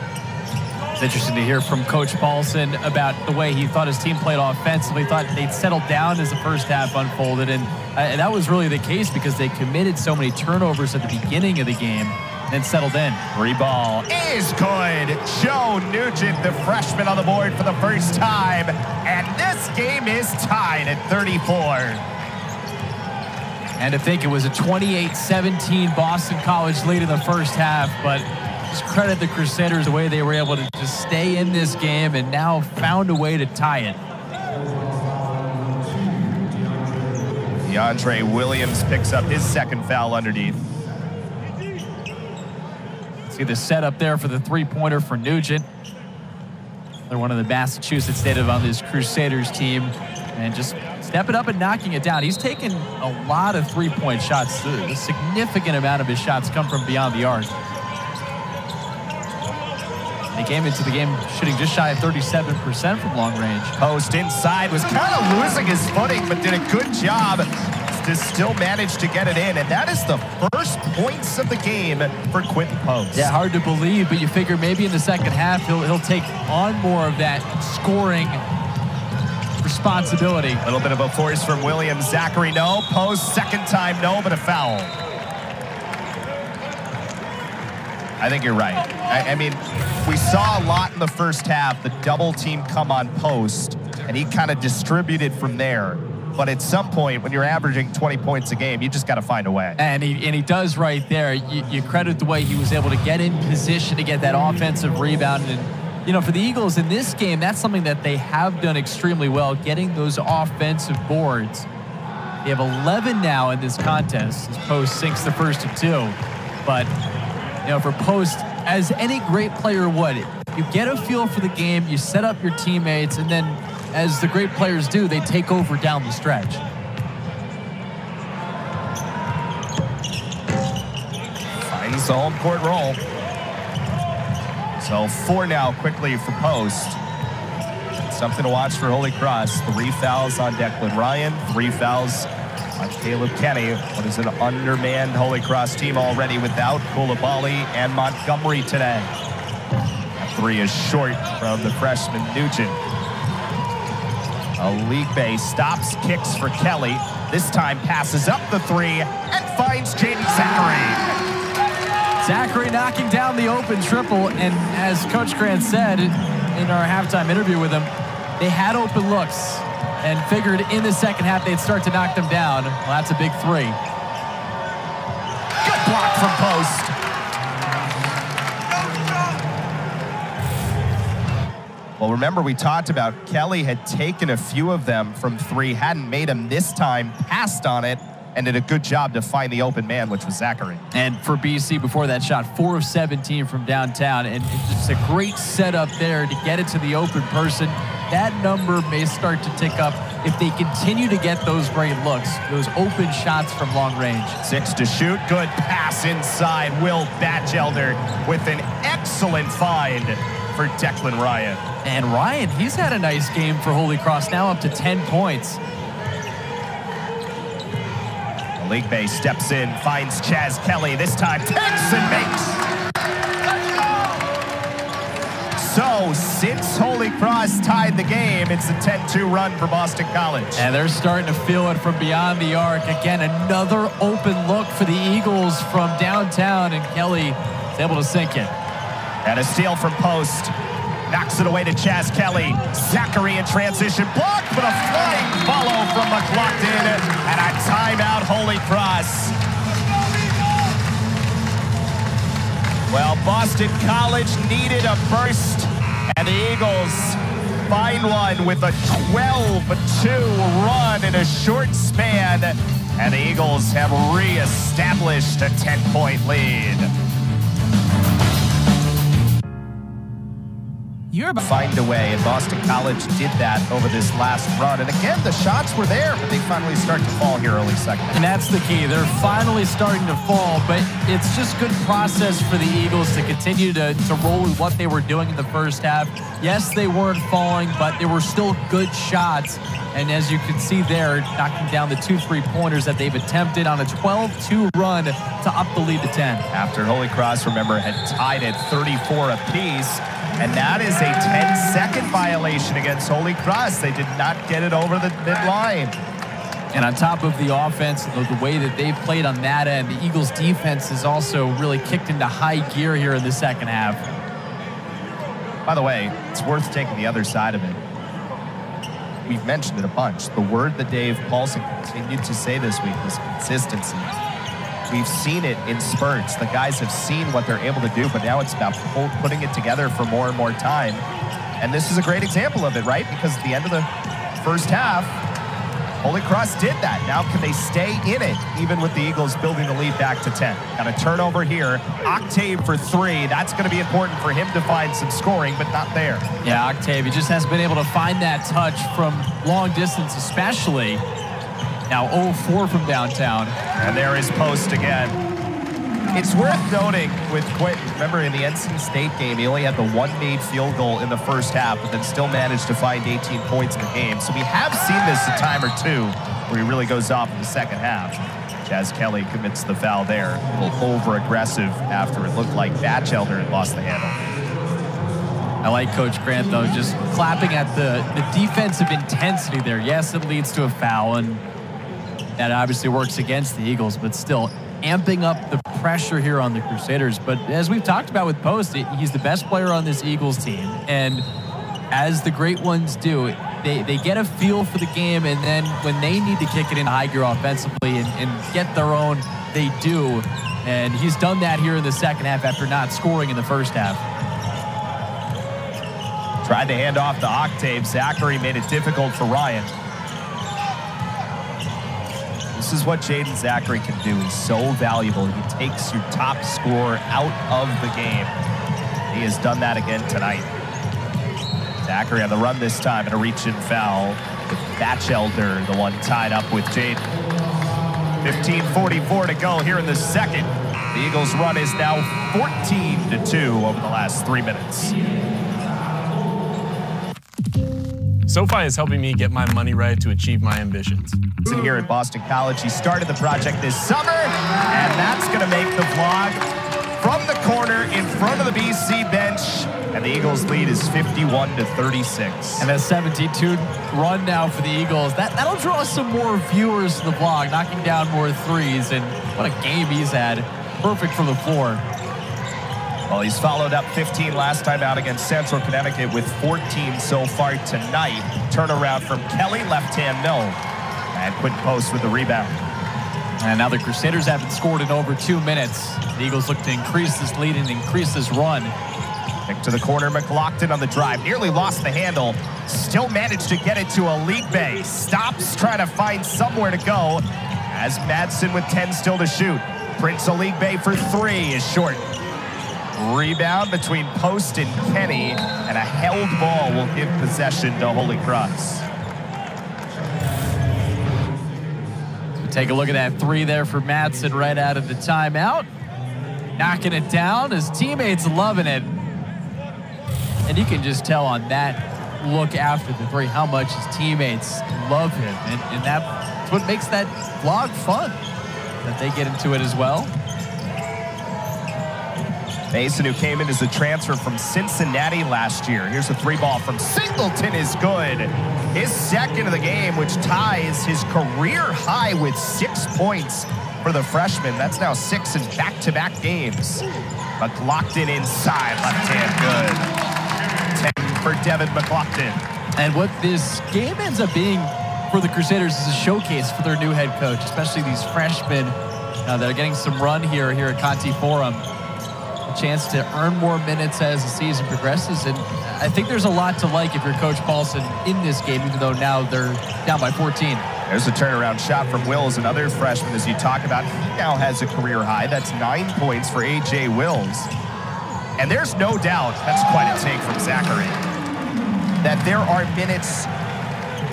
It's interesting to hear from Coach Paulson about the way he thought his team played offensively. Thought they'd settled down as the first half unfolded. And that was really the case because they committed so many turnovers at the beginning of the game and then settled in. 3-ball is good. Joe Nugent, the freshman, on the board for the first time. And this game is tied at 34. And to think it was a 28-17 Boston College lead in the first half, but just credit the Crusaders the way they were able to just stay in this game and now found a way to tie it. DeAndre Williams picks up his second foul underneath. See the setup there for the three-pointer for Nugent. They're one of the Massachusetts native on this Crusaders team, and just stepping up and knocking it down. He's taken a lot of three-point shots. A significant amount of his shots come from beyond the arc. He came into the game shooting just shy of 37% from long range. Post inside, was kind of losing his footing, but did a good job to still manage to get it in. And that is the first points of the game for Quinten Post. Yeah, hard to believe, but you figure maybe in the second half he'll take on more of that scoring responsibility. A little bit of a force from Jaeden Zackery, no. Post, second time, no, but a foul. I think you're right. I mean, we saw a lot in the first half, the double team come on Post, and he kind of distributed from there. But at some point, when you're averaging 20 points a game, you just got to find a way. And he does right there. You credit the way he was able to get in position to get that offensive rebound. And, you know, for the Eagles in this game, that's something that they have done extremely well, getting those offensive boards. They have 11 now in this contest as Post sinks the first of two. But, you know, for Post, as any great player would, you get a feel for the game, you set up your teammates, and then as the great players do, they take over down the stretch. Finds the home court roll. So 4 now quickly for Post. Something to watch for Holy Cross. 3 fouls on Declan Ryan, 3 fouls on Caleb Kenny. What is an undermanned Holy Cross team already without Koulibaly and Montgomery today. That 3 is short from the freshman Nugent. Aligbe stops, kicks for Kelly. This time passes up the 3 and finds Jaeden Zackery. Zackery knocking down the open triple, and as Coach Grant said in our halftime interview with him, they had open looks and figured in the second half they'd start to knock them down. Well, that's a big 3. Good block from Post. Well, remember we talked about Kelly had taken a few of them from 3, hadn't made them this time, passed on it, and did a good job to find the open man, which was Zackery. And for BC before that shot, 4 of 17 from downtown, and just a great setup there to get it to the open person. That number may start to tick up if they continue to get those great looks, those open shots from long range. 6 to shoot, good pass inside. Will Batchelder with an excellent find for Declan Ryan. And Ryan, he's had a nice game for Holy Cross, now up to 10 points. Aligbe steps in, finds Chaz Kelly. This time takes and makes. So, since Holy Cross tied the game, it's a 10-2 run for Boston College. And they're starting to feel it from beyond the arc. Again, another open look for the Eagles from downtown, and Kelly is able to sink it. And a steal from Post. Knocks it away to Chaz Kelly. Zackery in transition. Blocked, but a flying follow from McLaughlin. And a timeout, Holy Cross. Well, Boston College needed a burst, and the Eagles find one with a 12-2 run in a short span. And the Eagles have re-established a 10-point lead. You're about find a way, and Boston College did that over this last run. And again, the shots were there, but they finally start to fall here early second. And that's the key. They're finally starting to fall, but it's just good process for the Eagles to continue to roll with what they were doing in the first half. Yes, they weren't falling, but they were still good shots. And as you can see there, knocking down the 2 3-pointers that they've attempted on a 12-2 run to up the lead to 10. After Holy Cross, remember, had tied at 34 apiece. And that is a 10-second violation against Holy Cross. They did not get it over the midline. And on top of the offense, the way that they've played on that end, the Eagles' defense has also really kicked into high gear here in the second half. By the way, it's worth taking the other side of it. we've mentioned it a bunch. The word that Dave Paulson continued to say this week was consistency. We've seen it in spurts. The guys have seen what they're able to do, but now it's about putting it together for more and more time. And this is a great example of it, right? Because at the end of the first half, Holy Cross did that. Now can they stay in it, even with the Eagles building the lead back to 10? Got a turnover here. Octave for 3. That's going to be important for him to find some scoring, but not there. Yeah, Octave, he just hasn't been able to find that touch from long distance, especially. Now 0-4 from downtown. And there is Post again. It's worth noting with Quinten, remember in the NC State game, he only had the one made field goal in the first half, but then still managed to find 18 points in the game. So we have seen this a time or two where he really goes off in the second half. Jazz Kelly commits the foul there. A little over-aggressive after it looked like Batchelder had lost the handle. I like Coach Grant, though, just clapping at the defensive intensity there. Yes, it leads to a foul, and that obviously works against the Eagles, but still amping up the pressure here on the Crusaders. But as we've talked about with Post, he's the best player on this Eagles team. And as the great ones do, they get a feel for the game, and then when they need to kick it in high gear offensively and get their own, they do. And he's done that here in the second half after not scoring in the first half. Tried to hand off to Octave. Zackery made it difficult for Ryan. This is what Jaeden Zackery can do. He's so valuable. He takes your top scorer out of the game. He has done that again tonight. Zackery on the run this time and a reach-in foul with Batchelder, the one tied up with Jaeden. 15:44 to go here in the second. The Eagles' run is now 14-2 over the last 3 minutes. SoFi is helping me get my money right to achieve my ambitions. Here at Boston College, he started the project this summer, and that's going to make the vlog from the corner in front of the BC bench, and the Eagles' lead is 51-36. And a 17-2 run now for the Eagles. That'll draw some more viewers to the vlog, knocking down more threes, and what a game he's had. Perfect from the floor. Well, he's followed up 15 last time out against Central Connecticut with 14 so far tonight. Turnaround from Kelly, left hand no. And Quinten Post with the rebound. And now the Crusaders haven't scored in over 2 minutes. The Eagles look to increase this lead and increase this run. Kick to the corner, McLaughlin on the drive. Nearly lost the handle. Still managed to get it to Aligbe. Stops trying to find somewhere to go as Madsen with 10 still to shoot. Prince Aligbe for 3 is short. Rebound between Post and Kenny, and a held ball will give possession to Holy Cross. Take a look at that 3 there for Madsen right out of the timeout. Knocking it down. His teammates loving it. And you can just tell on that look after the 3 how much his teammates love him. And that's what makes that vlog fun, that they get into it as well. Mason, who came in as a transfer from Cincinnati last year. Here's a 3-ball from Singleton is good. His second of the game, which ties his career high with 6 points for the freshman. That's now 6 in back-to-back games. McLaughlin inside, left hand good. 10 for Devin McLaughlin. And what this game ends up being for the Crusaders is a showcase for their new head coach, especially these freshmen that are getting some run here at Conti Forum. Chance to earn more minutes as the season progresses, and I think there's a lot to like if you're Coach Paulson in this game, even though now they're down by 14. There's a turnaround shot from Wills, another freshman, as you talk about. He now has a career high. That's 9 points for A.J. Wills. And there's no doubt, that's quite a take from Zackery, that there are minutes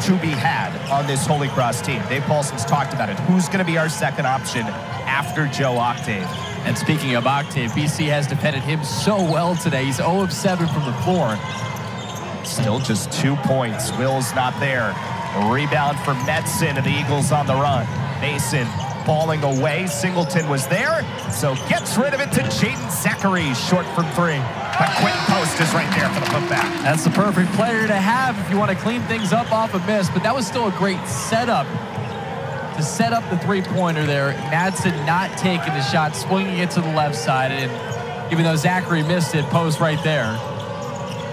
to be had on this Holy Cross team. Dave Paulson's talked about it. Who's going to be our second option after Joe Octave? And speaking of Octave, BC has defended him so well today. He's 0 of 7 from the floor. Still just 2 points. Will's not there. A rebound for Madsen, and the Eagles on the run. Mason falling away. Singleton was there, so gets rid of it to Jaeden Zackery, short from 3. But Quinten Post is right there for the putback. That's the perfect player to have if you want to clean things up off a miss, but that was still a great setup to set up the 3-pointer there. Madsen not taking the shot, swinging it to the left side, and even though Zackery missed it, Post right there.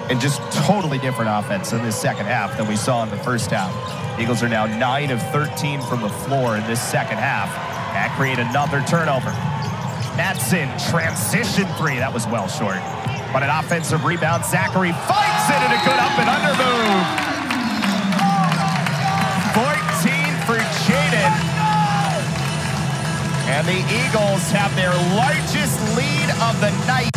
And just totally different offense in this second half than we saw in the first half. Eagles are now 9 of 13 from the floor in this second half. That created another turnover. Madsen, transition three. That was well short. But an offensive rebound. Zackery finds it in a good up and under move. 14 for Jaeden. And the Eagles have their largest lead of the night.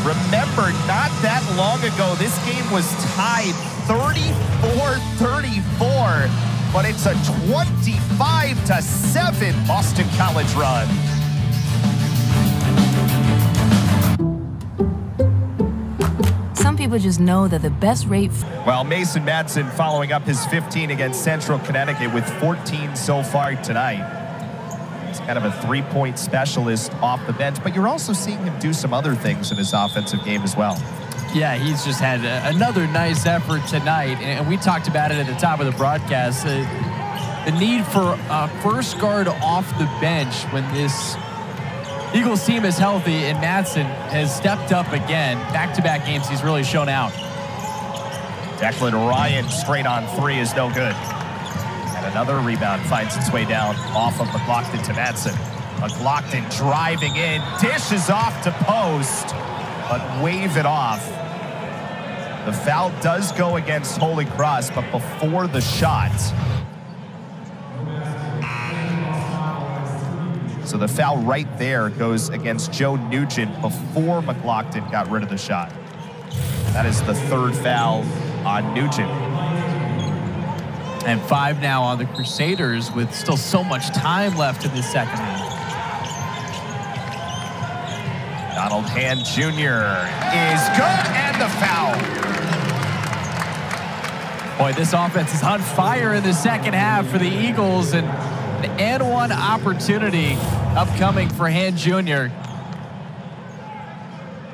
Remember, not that long ago, this game was tied 34-34, but it's a 25-7 Boston College run. Some people just know that the best rate... Well, Mason Madsen following up his 15 against Central Connecticut with 14 so far tonight. He's kind of a three-point specialist off the bench, but you're also seeing him do some other things in his offensive game as well. Yeah, he's just had another nice effort tonight, and we talked about it at the top of the broadcast. The need for a first guard off the bench when this Eagles team is healthy, and Madsen has stepped up again. Back-to-back games, he's really shown out. Declan Ryan straight on three is no good. And another rebound finds its way down off of McLaughlin to Madsen. McLaughlin driving in, dishes off to Post, but wave it off. The foul does go against Holy Cross, but before the shot. So the foul right there goes against Joe Nugent before McLaughlin got rid of the shot. That is the third foul on Nugent. And 5 now on the Crusaders with still so much time left in the second half. Donald Hand Jr. is good, and the foul. Boy, this offense is on fire in the second half for the Eagles, and an and-one opportunity upcoming for Hand Jr.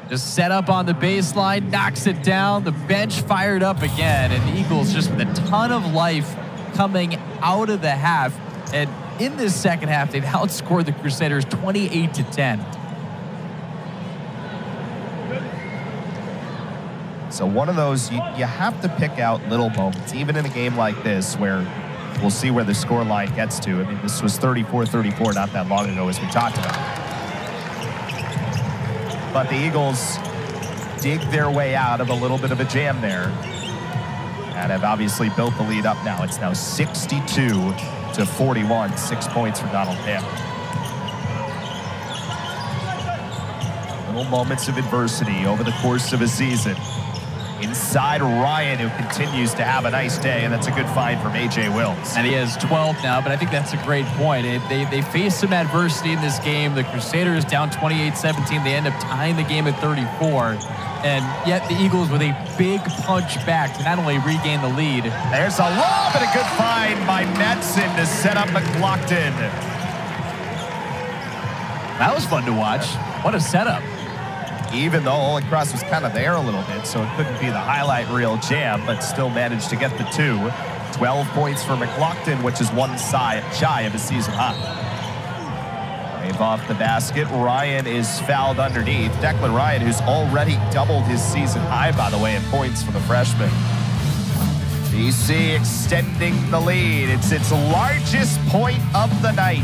Just set up on the baseline, knocks it down, the bench fired up again, and the Eagles just with a ton of life coming out of the half. And in this second half, they've outscored the Crusaders 28-10. So one of those, you have to pick out little moments, even in a game like this where we'll see where the score line gets to. I mean, this was 34-34 not that long ago, as we talked about. But the Eagles dig their way out of a little bit of a jam there and have obviously built the lead up now. It's now 62-41, 6 points for Donald Ham. Little moments of adversity over the course of a season. Inside Ryan, who continues to have a nice day, and that's a good find from A.J. Wills. And he has 12 now, but I think that's a great point. They faced some adversity in this game. The Crusaders down 28-17. They end up tying the game at 34. And yet the Eagles with a big punch back to not only regain the lead. There's a lob and a good find by Madsen to set up McLaughlin. That was fun to watch. What a setup. Even though Holy Cross was kind of there a little bit, so it couldn't be the highlight reel jam, but still managed to get the 2. 12 points for McLaughlin, which is one shy of his season high. Wave off the basket. Ryan is fouled underneath. Declan Ryan, who's already doubled his season high, by the way, in points for the freshman. BC extending the lead. It's its largest point of the night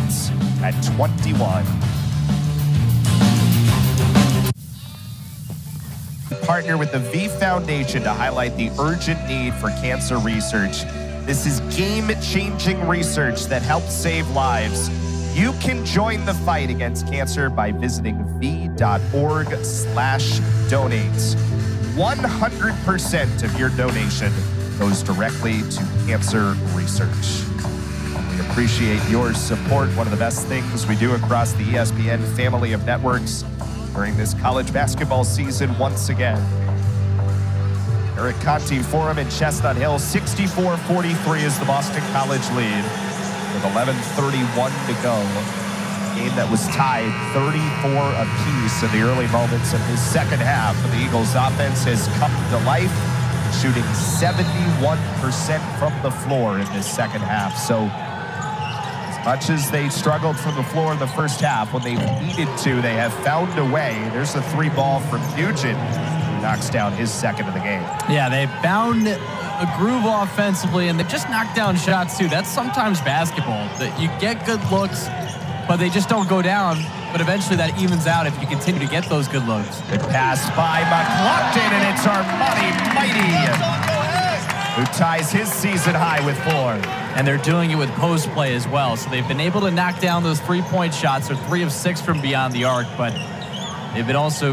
at 21. Partner with the V Foundation to highlight the urgent need for cancer research. This is game-changing research that helps save lives. You can join the fight against cancer by visiting v.org/donate. 100% of your donation goes directly to cancer research. We appreciate your support. One of the best things we do across the ESPN family of networks during this college basketball season once again. Eric Conti Forum in Chestnut Hill, 64-43 is the Boston College lead with 11:31 to go. A game that was tied 34 apiece in the early moments of his second half. But the Eagles offense has come to life, shooting 71% from the floor in this second half. So as Much as they struggled from the floor in the first half, when they needed to, they have found a way. There's a 3-ball from Nugent, who knocks down his second of the game. Yeah, they found a groove offensively, and they just knocked down shots, too. That's sometimes basketball, that you get good looks, but they just don't go down. But eventually that evens out if you continue to get those good looks. Good pass by McLaughlin, and it's our Mighty, who ties his season high with 4. And they're doing it with post play as well. So they've been able to knock down those 3-point shots. They're 3 of 6 from beyond the arc, but they've been also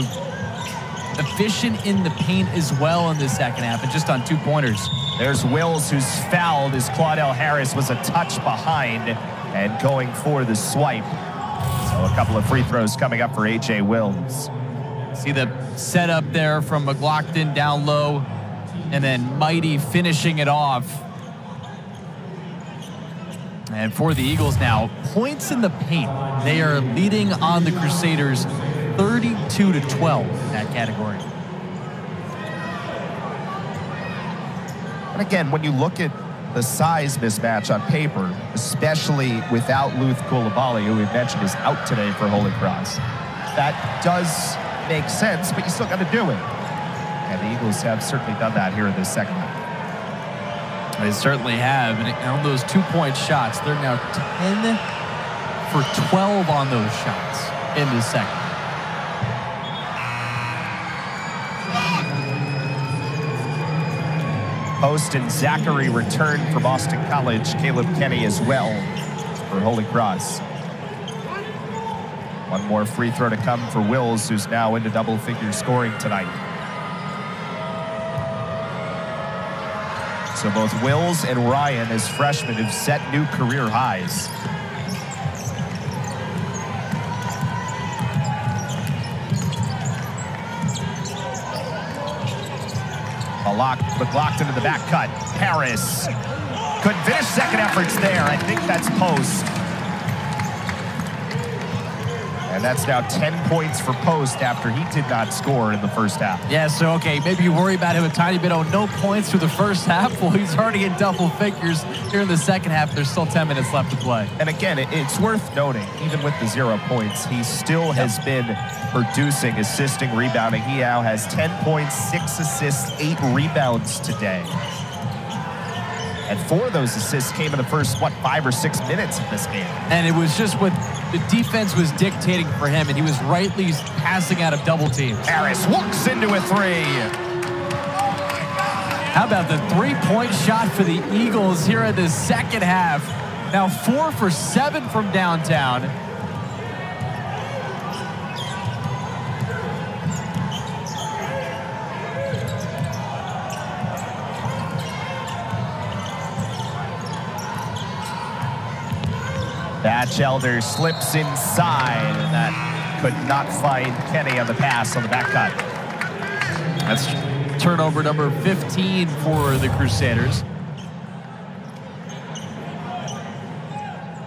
efficient in the paint as well in the second half, and just on 2-pointers. There's Wills, who's fouled as Claudel Harris was a touch behind and going for the swipe. So a couple of free throws coming up for A.J. Wills. See the setup there from McLaughlin down low, and then Mighty finishing it off. And for the Eagles now, points in the paint. They are leading on the Crusaders 32-12 in that category. And again, when you look at the size mismatch on paper, especially without Luth Coulibaly, who we mentioned is out today for Holy Cross, that does make sense, but you still got to do it. And the Eagles have certainly done that here in this second half. They certainly have. And on those 2-point shots, they're now 10 for 12 on those shots in the second. Post and Zackery return for Boston College. Caleb Kenny as well for Holy Cross. One more free throw to come for Wills, who's now into double-figure scoring tonight. So both Wills and Ryan, as freshmen, have set new career highs. McLaughlin to the back cut. Harris couldn't finish. Second effort's there. I think that's Post. And that's now 10 points for Post after he did not score in the first half. Yeah, so, okay, maybe you worry about him a tiny bit. Oh, no points through the first half. Well, he's already in double figures here in the second half. There's still 10 minutes left to play. And again, it's worth noting, even with the 0 points, he still has been producing, assisting, rebounding. He now has 10 points, 6 assists, 8 rebounds today. And 4 of those assists came in the first, 5 or 6 minutes of this game. And it was just what the defense was dictating for him, and he was rightly passing out of double teams. Harris walks into a 3. How about the 3-point shot for the Eagles here in the second half? Now 4 for 7 from downtown. Batchelder slips inside, and that could not find Kenny on the pass on the back cut. That's turnover number 15 for the Crusaders.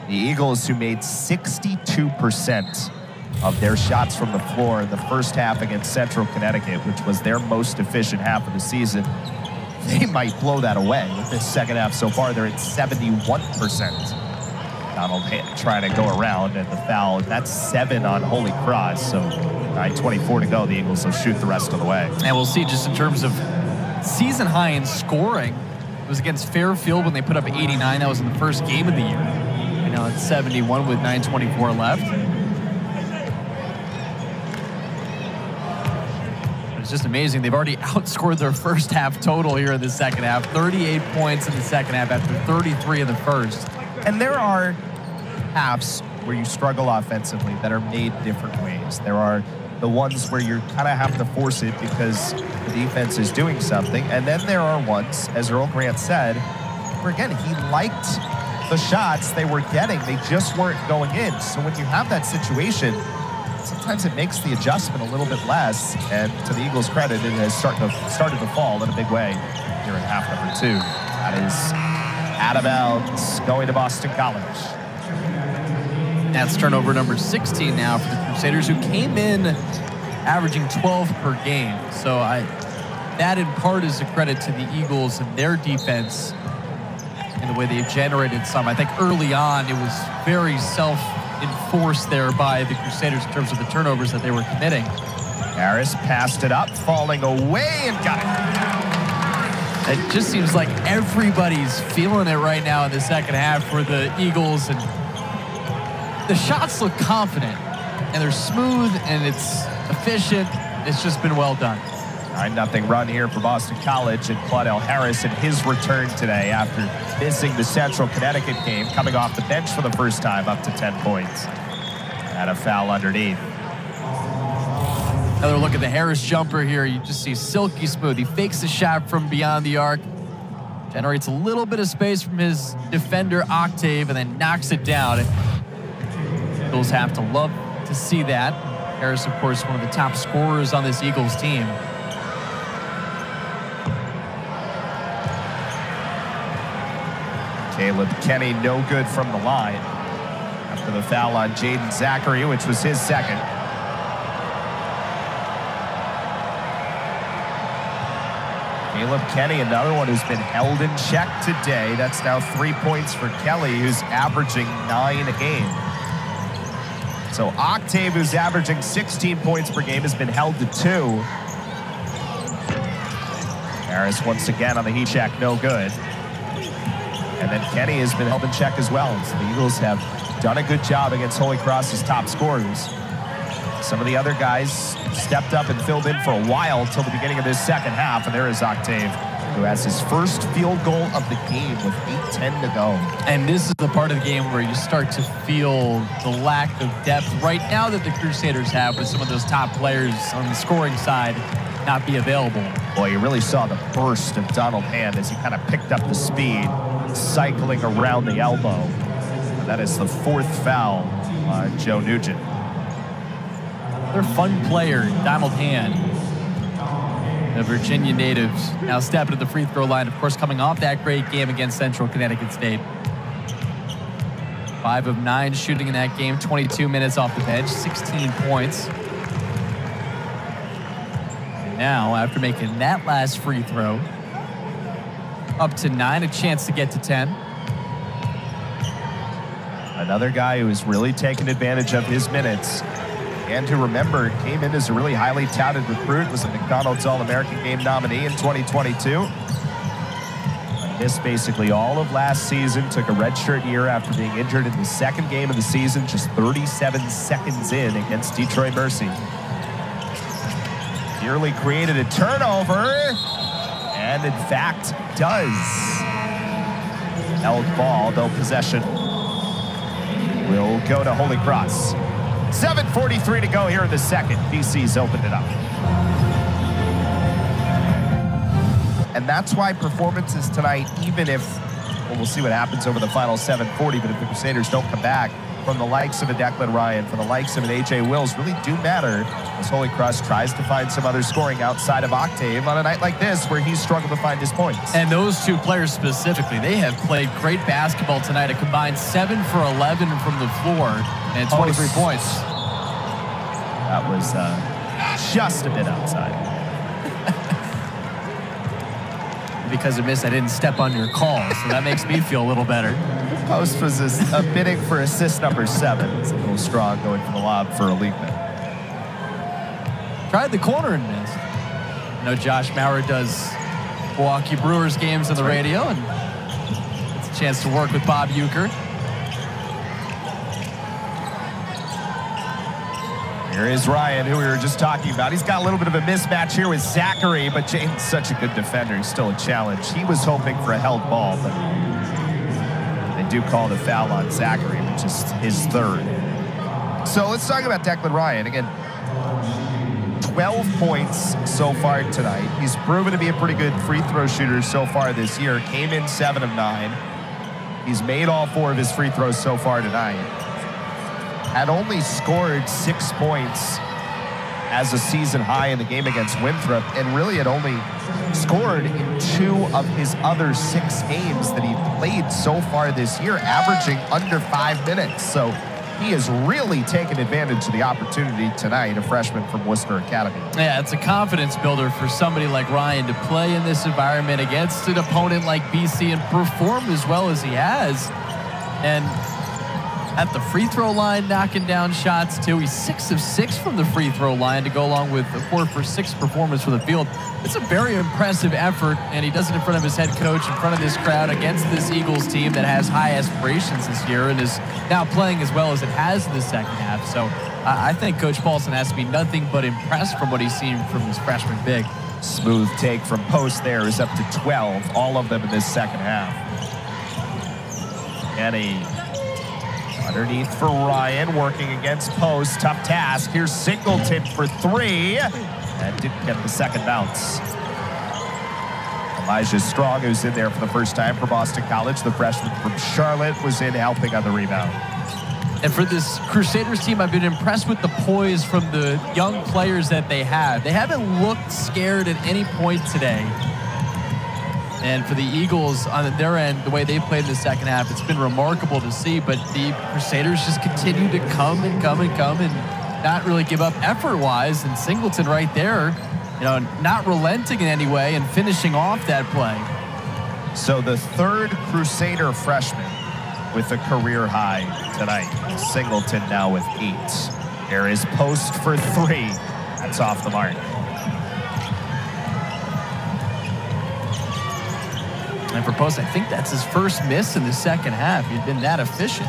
The Eagles, who made 62% of their shots from the floor in the first half against Central Connecticut, which was their most efficient half of the season, they might blow that away. With this second half so far, they're at 71%. Donald trying to go around, and the foul, that's 7 on Holy Cross, so 9:24 to go. The Eagles will shoot the rest of the way. And we'll see, just in terms of season high in scoring, it was against Fairfield when they put up 89. That was in the first game of the year. And now it's 71 with 9:24 left. It's just amazing. They've already outscored their first half total here in the second half. 38 points in the second half after 33 in the first. And there are halves where you struggle offensively that are made different ways. There are the ones where you kind of have to force it because the defense is doing something. And then there are ones, as Earl Grant said, where again, he liked the shots they were getting. They just weren't going in. So when you have that situation, sometimes it makes the adjustment a little bit less. And to the Eagles' credit, it has started to fall in a big way here in half number 2. That is out of bounds, going to Boston College. That's turnover number 16 now for the Crusaders, who came in averaging 12 per game. So that in part is a credit to the Eagles and their defense in the way they've generated some. I think early on it was very self-enforced there by the Crusaders in terms of the turnovers that they were committing. Harris passed it up, falling away, and got it. It just seems like everybody's feeling it right now in the second half for the Eagles, and the shots look confident, and they're smooth, and it's efficient. It's just been well done. 9-0 run here for Boston College, and Claudel Harris in his return today after missing the Central Connecticut game, coming off the bench for the first time, up to 10 points. And a foul underneath. Another look at the Harris jumper here. You just see silky smooth. He fakes the shot from beyond the arc, generates a little bit of space from his defender, Octave, and then knocks it down. Eagles have to love to see that. Harris, of course, one of the top scorers on this Eagles team. Caleb Kenny no good from the line after the foul on Jaeden Zackery, which was his second. Caleb Kenny, another one who's been held in check today. That's now 3 points for Kelly, who's averaging 9 a game. So Octave, who's averaging 16 points per game, has been held to 2. Harris once again on the heat check, no good. And then Kenny has been held in check as well. So the Eagles have done a good job against Holy Cross's top scorers. Some of the other guys stepped up and filled in for a while till the beginning of this second half. And there is Octave, who has his first field goal of the game with 8:10 to go. And this is the part of the game where you start to feel the lack of depth right now that the Crusaders have with some of those top players on the scoring side not be available. Boy, you really saw the burst of Donald Hand as he kind of picked up the speed, cycling around the elbow. And that is the 4th foul on Joe Nugent. Their fun player, Donald Hand, the Virginia natives, now stepping to the free throw line, of course, coming off that great game against Central Connecticut State. 5 of 9 shooting in that game, 22 minutes off the bench, 16 points. And now, after making that last free throw, up to 9, a chance to get to 10. Another guy who has really taken advantage of his minutes, and who, remember, came in as a really highly touted recruit, was a McDonald's All-American Game nominee in 2022. Missed basically all of last season, took a redshirt year after being injured in the second game of the season, just 37 seconds in against Detroit Mercy. Nearly created a turnover, and in fact does. Held ball, though possession will go to Holy Cross. 7:43 to go here in the second. BC's opened it up. And that's why performances tonight, even if, well, we'll see what happens over the final 7:40, but if the Crusaders don't come back, from the likes of a Declan Ryan, from the likes of an A.J. Wills, really do matter as Holy Cross tries to find some other scoring outside of Octave on a night like this where he's struggled to find his points. And those two players specifically, they have played great basketball tonight. A combined 7 for 11 from the floor and 23 points. That was just a bit outside. Because of miss, I didn't step on your call, so that makes me feel a little better. Post was a bidding for assist number 7. It's a little strong going for the lob for a Leakman. Tried the corner and missed. I know Josh Maurer does Milwaukee Brewers games on the radio, and it's a chance to work with Bob Euchre. Here is Ryan, who we were just talking about. He's got a little bit of a mismatch here with Zackery, but Jaden's such a good defender. He's still a challenge. He was hoping for a held ball, but they do call the foul on Zackery, which is his 3rd. So let's talk about Declan Ryan. Again, 12 points so far tonight. He's proven to be a pretty good free throw shooter so far this year. Came in 7 of 9. He's made all 4 of his free throws so far tonight. Had only scored 6 points as a season high in the game against Winthrop, and really had only scored in 2 of his other 6 games that he played so far this year, averaging under 5 minutes. So he has really taken advantage of the opportunity tonight, a freshman from Worcester Academy. Yeah, it's a confidence builder for somebody like Ryan to play in this environment against an opponent like BC and perform as well as he has. And at the free throw line, knocking down shots too. He's 6 of 6 from the free throw line to go along with a 4 for 6 performance from the field. It's a very impressive effort, and he does it in front of his head coach, in front of this crowd, against this Eagles team that has high aspirations this year and is now playing as well as it has in the second half. So I think Coach Paulson has to be nothing but impressed from what he's seen from his freshman big. Smooth take from Post there is up to 12, all of them in this second half. Kenny underneath for Ryan, working against Post. Tough task. Here's Singleton for 3. And didn't get the second bounce. Elijah Strong, who's in there for the first time for Boston College, the freshman from Charlotte, was in helping on the rebound. And for this Crusaders team, I've been impressed with the poise from the young players that they have. They haven't looked scared at any point today. And for the Eagles, on their end, the way they played in the second half, it's been remarkable to see. But the Crusaders just continue to come and not really give up effort-wise. And Singleton right there, not relenting in any way and finishing off that play. So the third Crusader freshman with a career high tonight. Singleton now with 8. There is Post for 3. That's off the mark. And for Post, I think that's his first miss in the second half. He'd been that efficient.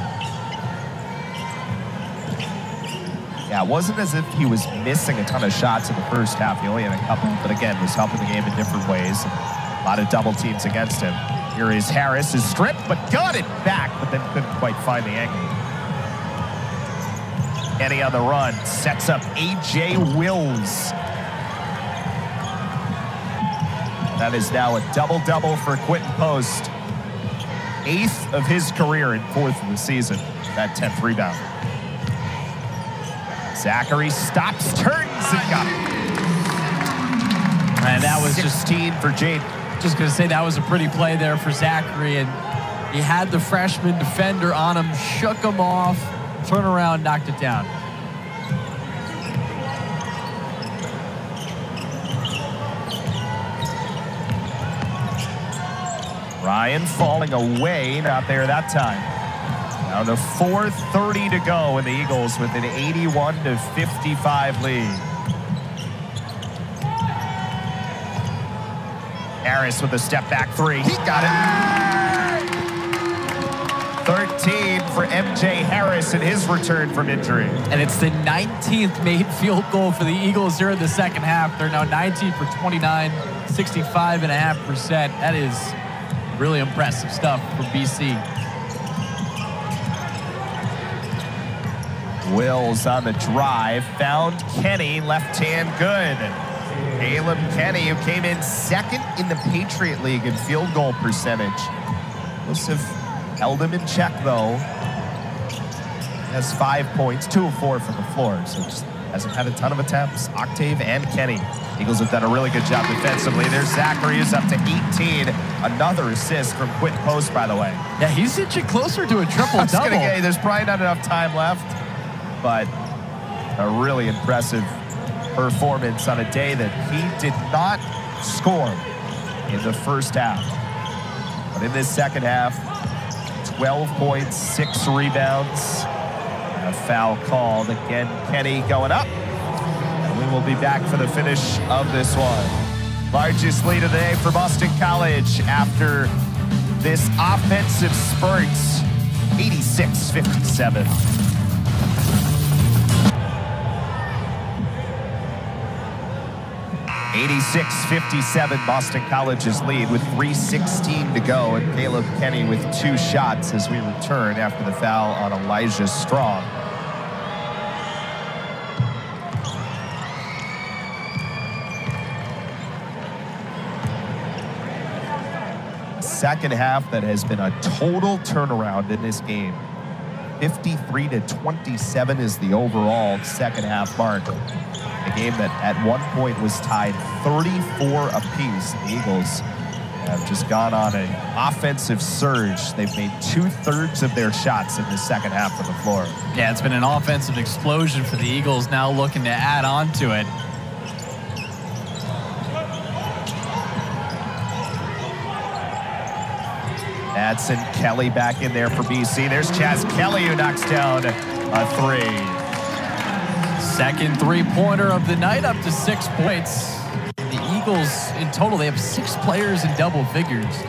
Yeah, it wasn't as if he was missing a ton of shots in the first half. He only had a couple, but again, was helping the game in different ways. A lot of double teams against him. Here is Harris, is stripped, but got it back, but then couldn't quite find the angle. Kenny on the run, sets up A.J. Wills. That is now a double-double for Quinten Post. 8th of his career and 4th of the season. That 10th rebound. Zackery stops, turns, and got it. And that was 16 for Jaeden. Just going to say that was a pretty play there for Zackery. And he had the freshman defender on him, shook him off, turned around, knocked it down. Ryan falling away, not there that time. Now to 4:30 to go, and the Eagles with an 81-55 lead. Harris with a step-back 3. He got it. 13 for M.J. Harris in his return from injury. And it's the 19th made field goal for the Eagles here in the second half. They're now 19 for 29, 65.5%. That is really impressive stuff from BC. Wills on the drive, found Kenny, left hand good. Caleb Kenny, who came in 2nd in the Patriot League in field goal percentage. Must have held him in check, though. He has 5 points, 2 of 4 from the floor, so just hasn't had a ton of attempts. Octave and Kenny. Eagles have done a really good job defensively. There's Zackery, is up to 18. Another assist from Quinten Post, by the way. Yeah, he's inching closer to a triple-double. I was gonna say, there's probably not enough time left, but a really impressive performance on a day that he did not score in the first half. But in this second half, 12 points, 6 rebounds, and a foul called. Again, Kenny going up. And we will be back for the finish of this one. Largest lead of the day for Boston College after this offensive spurt, 86-57. 86-57, Boston College's lead with 3:16 to go, and Caleb Kenny with 2 shots as we return after the foul on Elijah Strong. Second half that has been a total turnaround in this game. 53-27 is the overall second half mark. A game that at one point was tied 34 apiece. The Eagles have just gone on an offensive surge. They've made 2/3 of their shots in the second half of the floor. Yeah, it's been an offensive explosion for the Eagles, now looking to add on to it. Madsen, Kelly back in there for BC. There's Chaz Kelly who knocks down a three. Second three-pointer of the night, up to 6 points. The Eagles, in total, they have 6 players in double figures.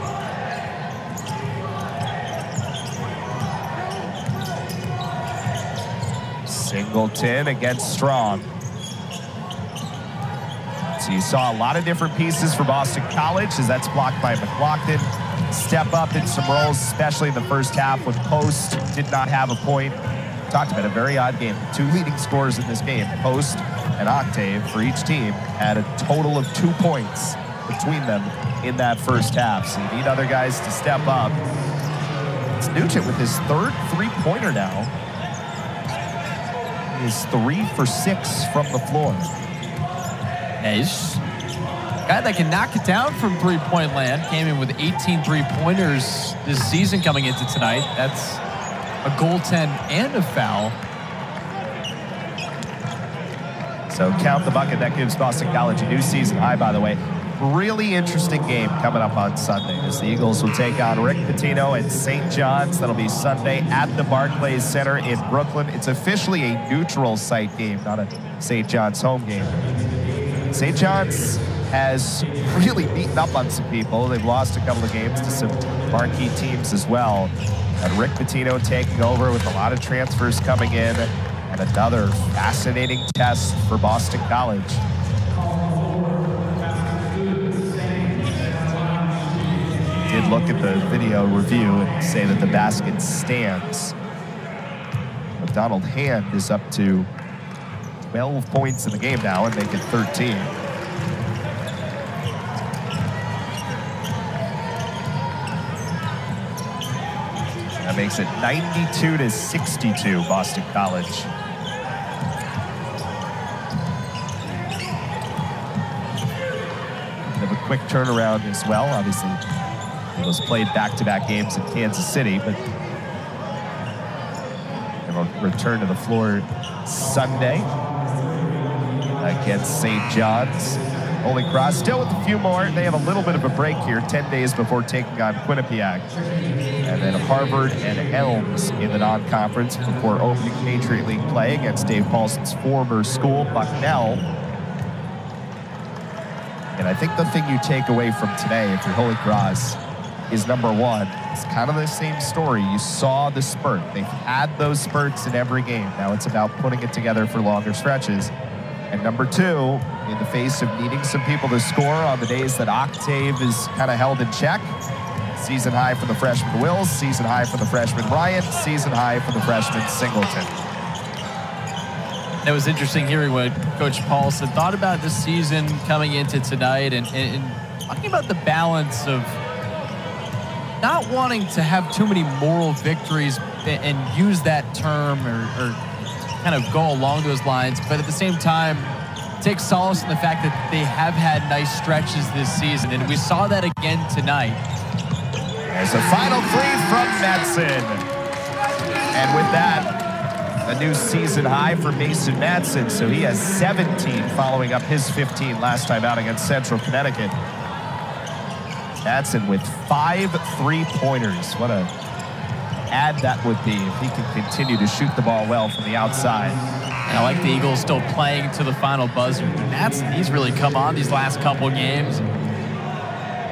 Singleton against Strong. So you saw a lot of different pieces for Boston College as that's blocked by McLaughlin. Step up in some roles, especially in the first half when Post did not have a point. Talked about a very odd game. 2 leading scorers in this game, Post and Octave for each team, had a total of 2 points between them in that first half. So you need other guys to step up. It's Nugent with his 3rd three-pointer now. He's 3 for 6 from the floor. Yeah, he's a guy that can knock it down from three-point land. Came in with 18 three-pointers this season coming into tonight. That's a goaltend and a foul. So count the bucket. That gives Boston College a new season high, by the way. Really interesting game coming up on Sunday as the Eagles will take on Rick Pitino at St. John's. That'll be Sunday at the Barclays Center in Brooklyn. It's officially a neutral site game, not a St. John's home game. St. John's has really beaten up on some people. They've lost a couple of games to some marquee teams as well. And Rick Pitino taking over with a lot of transfers coming in, and another fascinating test for Boston College. Did look at the video review and say that the basket stands. But Donald Hand is up to 12 points in the game now and make it 13. That makes it 92-62, Boston College. They have a quick turnaround as well. Obviously, Eagles played back-to-back games in Kansas City, but they will return to the floor Sunday against St. John's. Holy Cross still with a few more. They have a little bit of a break here, 10 days before taking on Quinnipiac. And then Harvard and Elms in the non-conference before opening Patriot League play against Dave Paulson's former school, Bucknell. And I think the thing you take away from today, if you're Holy Cross, is number one, it's kind of the same story. You saw the spurt. They've had those spurts in every game. Now it's about putting it together for longer stretches. And number two, in the face of needing some people to score on the days that Octave is kind of held in check, season high for the freshman Wills, season high for the freshman Bryant, season high for the freshman Singleton. It was interesting hearing what Coach Paulson thought about this season coming into tonight and talking about the balance of not wanting to have too many moral victories and use that term or kind of go along those lines, but at the same time, take solace in the fact that they have had nice stretches this season, and we saw that again tonight. There's a final three from Madsen. And with that, a new season high for Mason Madsen, so he has 17 following up his 15 last time out against Central Connecticut. Madsen with 5 three-pointers. What a add that would be if he can continue to shoot the ball well from the outside. And I like the Eagles still playing to the final buzzer. Madsen, he's really come on these last couple games.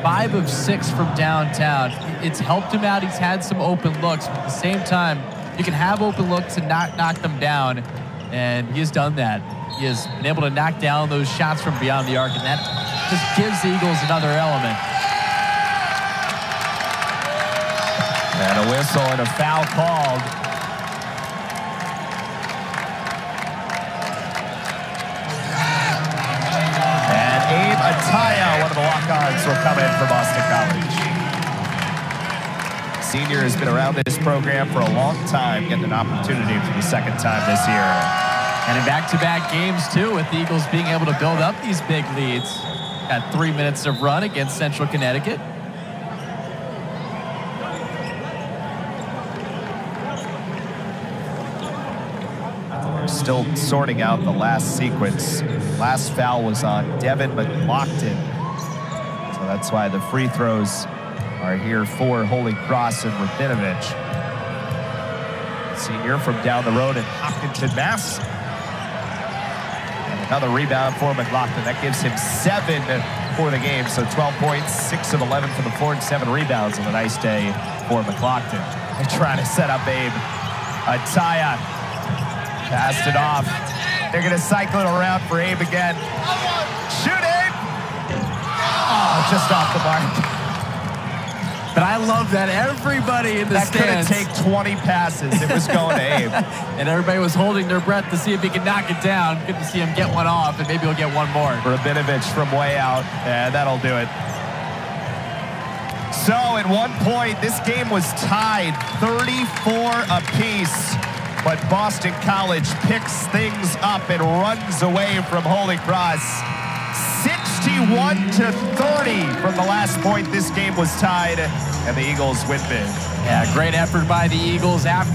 5 of 6 from downtown. It's helped him out. He's had some open looks, but at the same time, you can have open looks and not knock them down, and he has done that. He has been able to knock down those shots from beyond the arc, and that just gives the Eagles another element. And a whistle and a foul called. And Abe Ataya, one of the walk-ons, will come in for Boston College. Senior has been around this program for a long time, getting an opportunity for the second time this year. And in back-to-back games, too, with the Eagles being able to build up these big leads. Got 3 minutes of run against Central Connecticut. still sorting out the last sequence. Last foul was on Devin McLaughlin. So that's why the free throws are here for Holy Cross and Rabinovich. Senior from down the road in Hopkinton, Mass. And another rebound for McLaughlin. That gives him 7 for the game. So 12 points, 6 of 11 from the floor, and 7 rebounds on a nice day for McLaughlin. They're trying to set up Abe. Ataya passed it off. They're going to cycle it around for Abe again. Shoot, Abe! Oh, just off the mark. But I love that everybody in the stands. That could take 20 passes. It was going to Abe. And everybody was holding their breath to see if he could knock it down. Good to see him get one off, and maybe he'll get one more. Rabinovich from way out. Yeah, that'll do it. So at one point, this game was tied 34 apiece. But Boston College picks things up and runs away from Holy Cross. 61-30 from the last point. This game was tied, and the Eagles win big. Yeah, great effort by the Eagles after.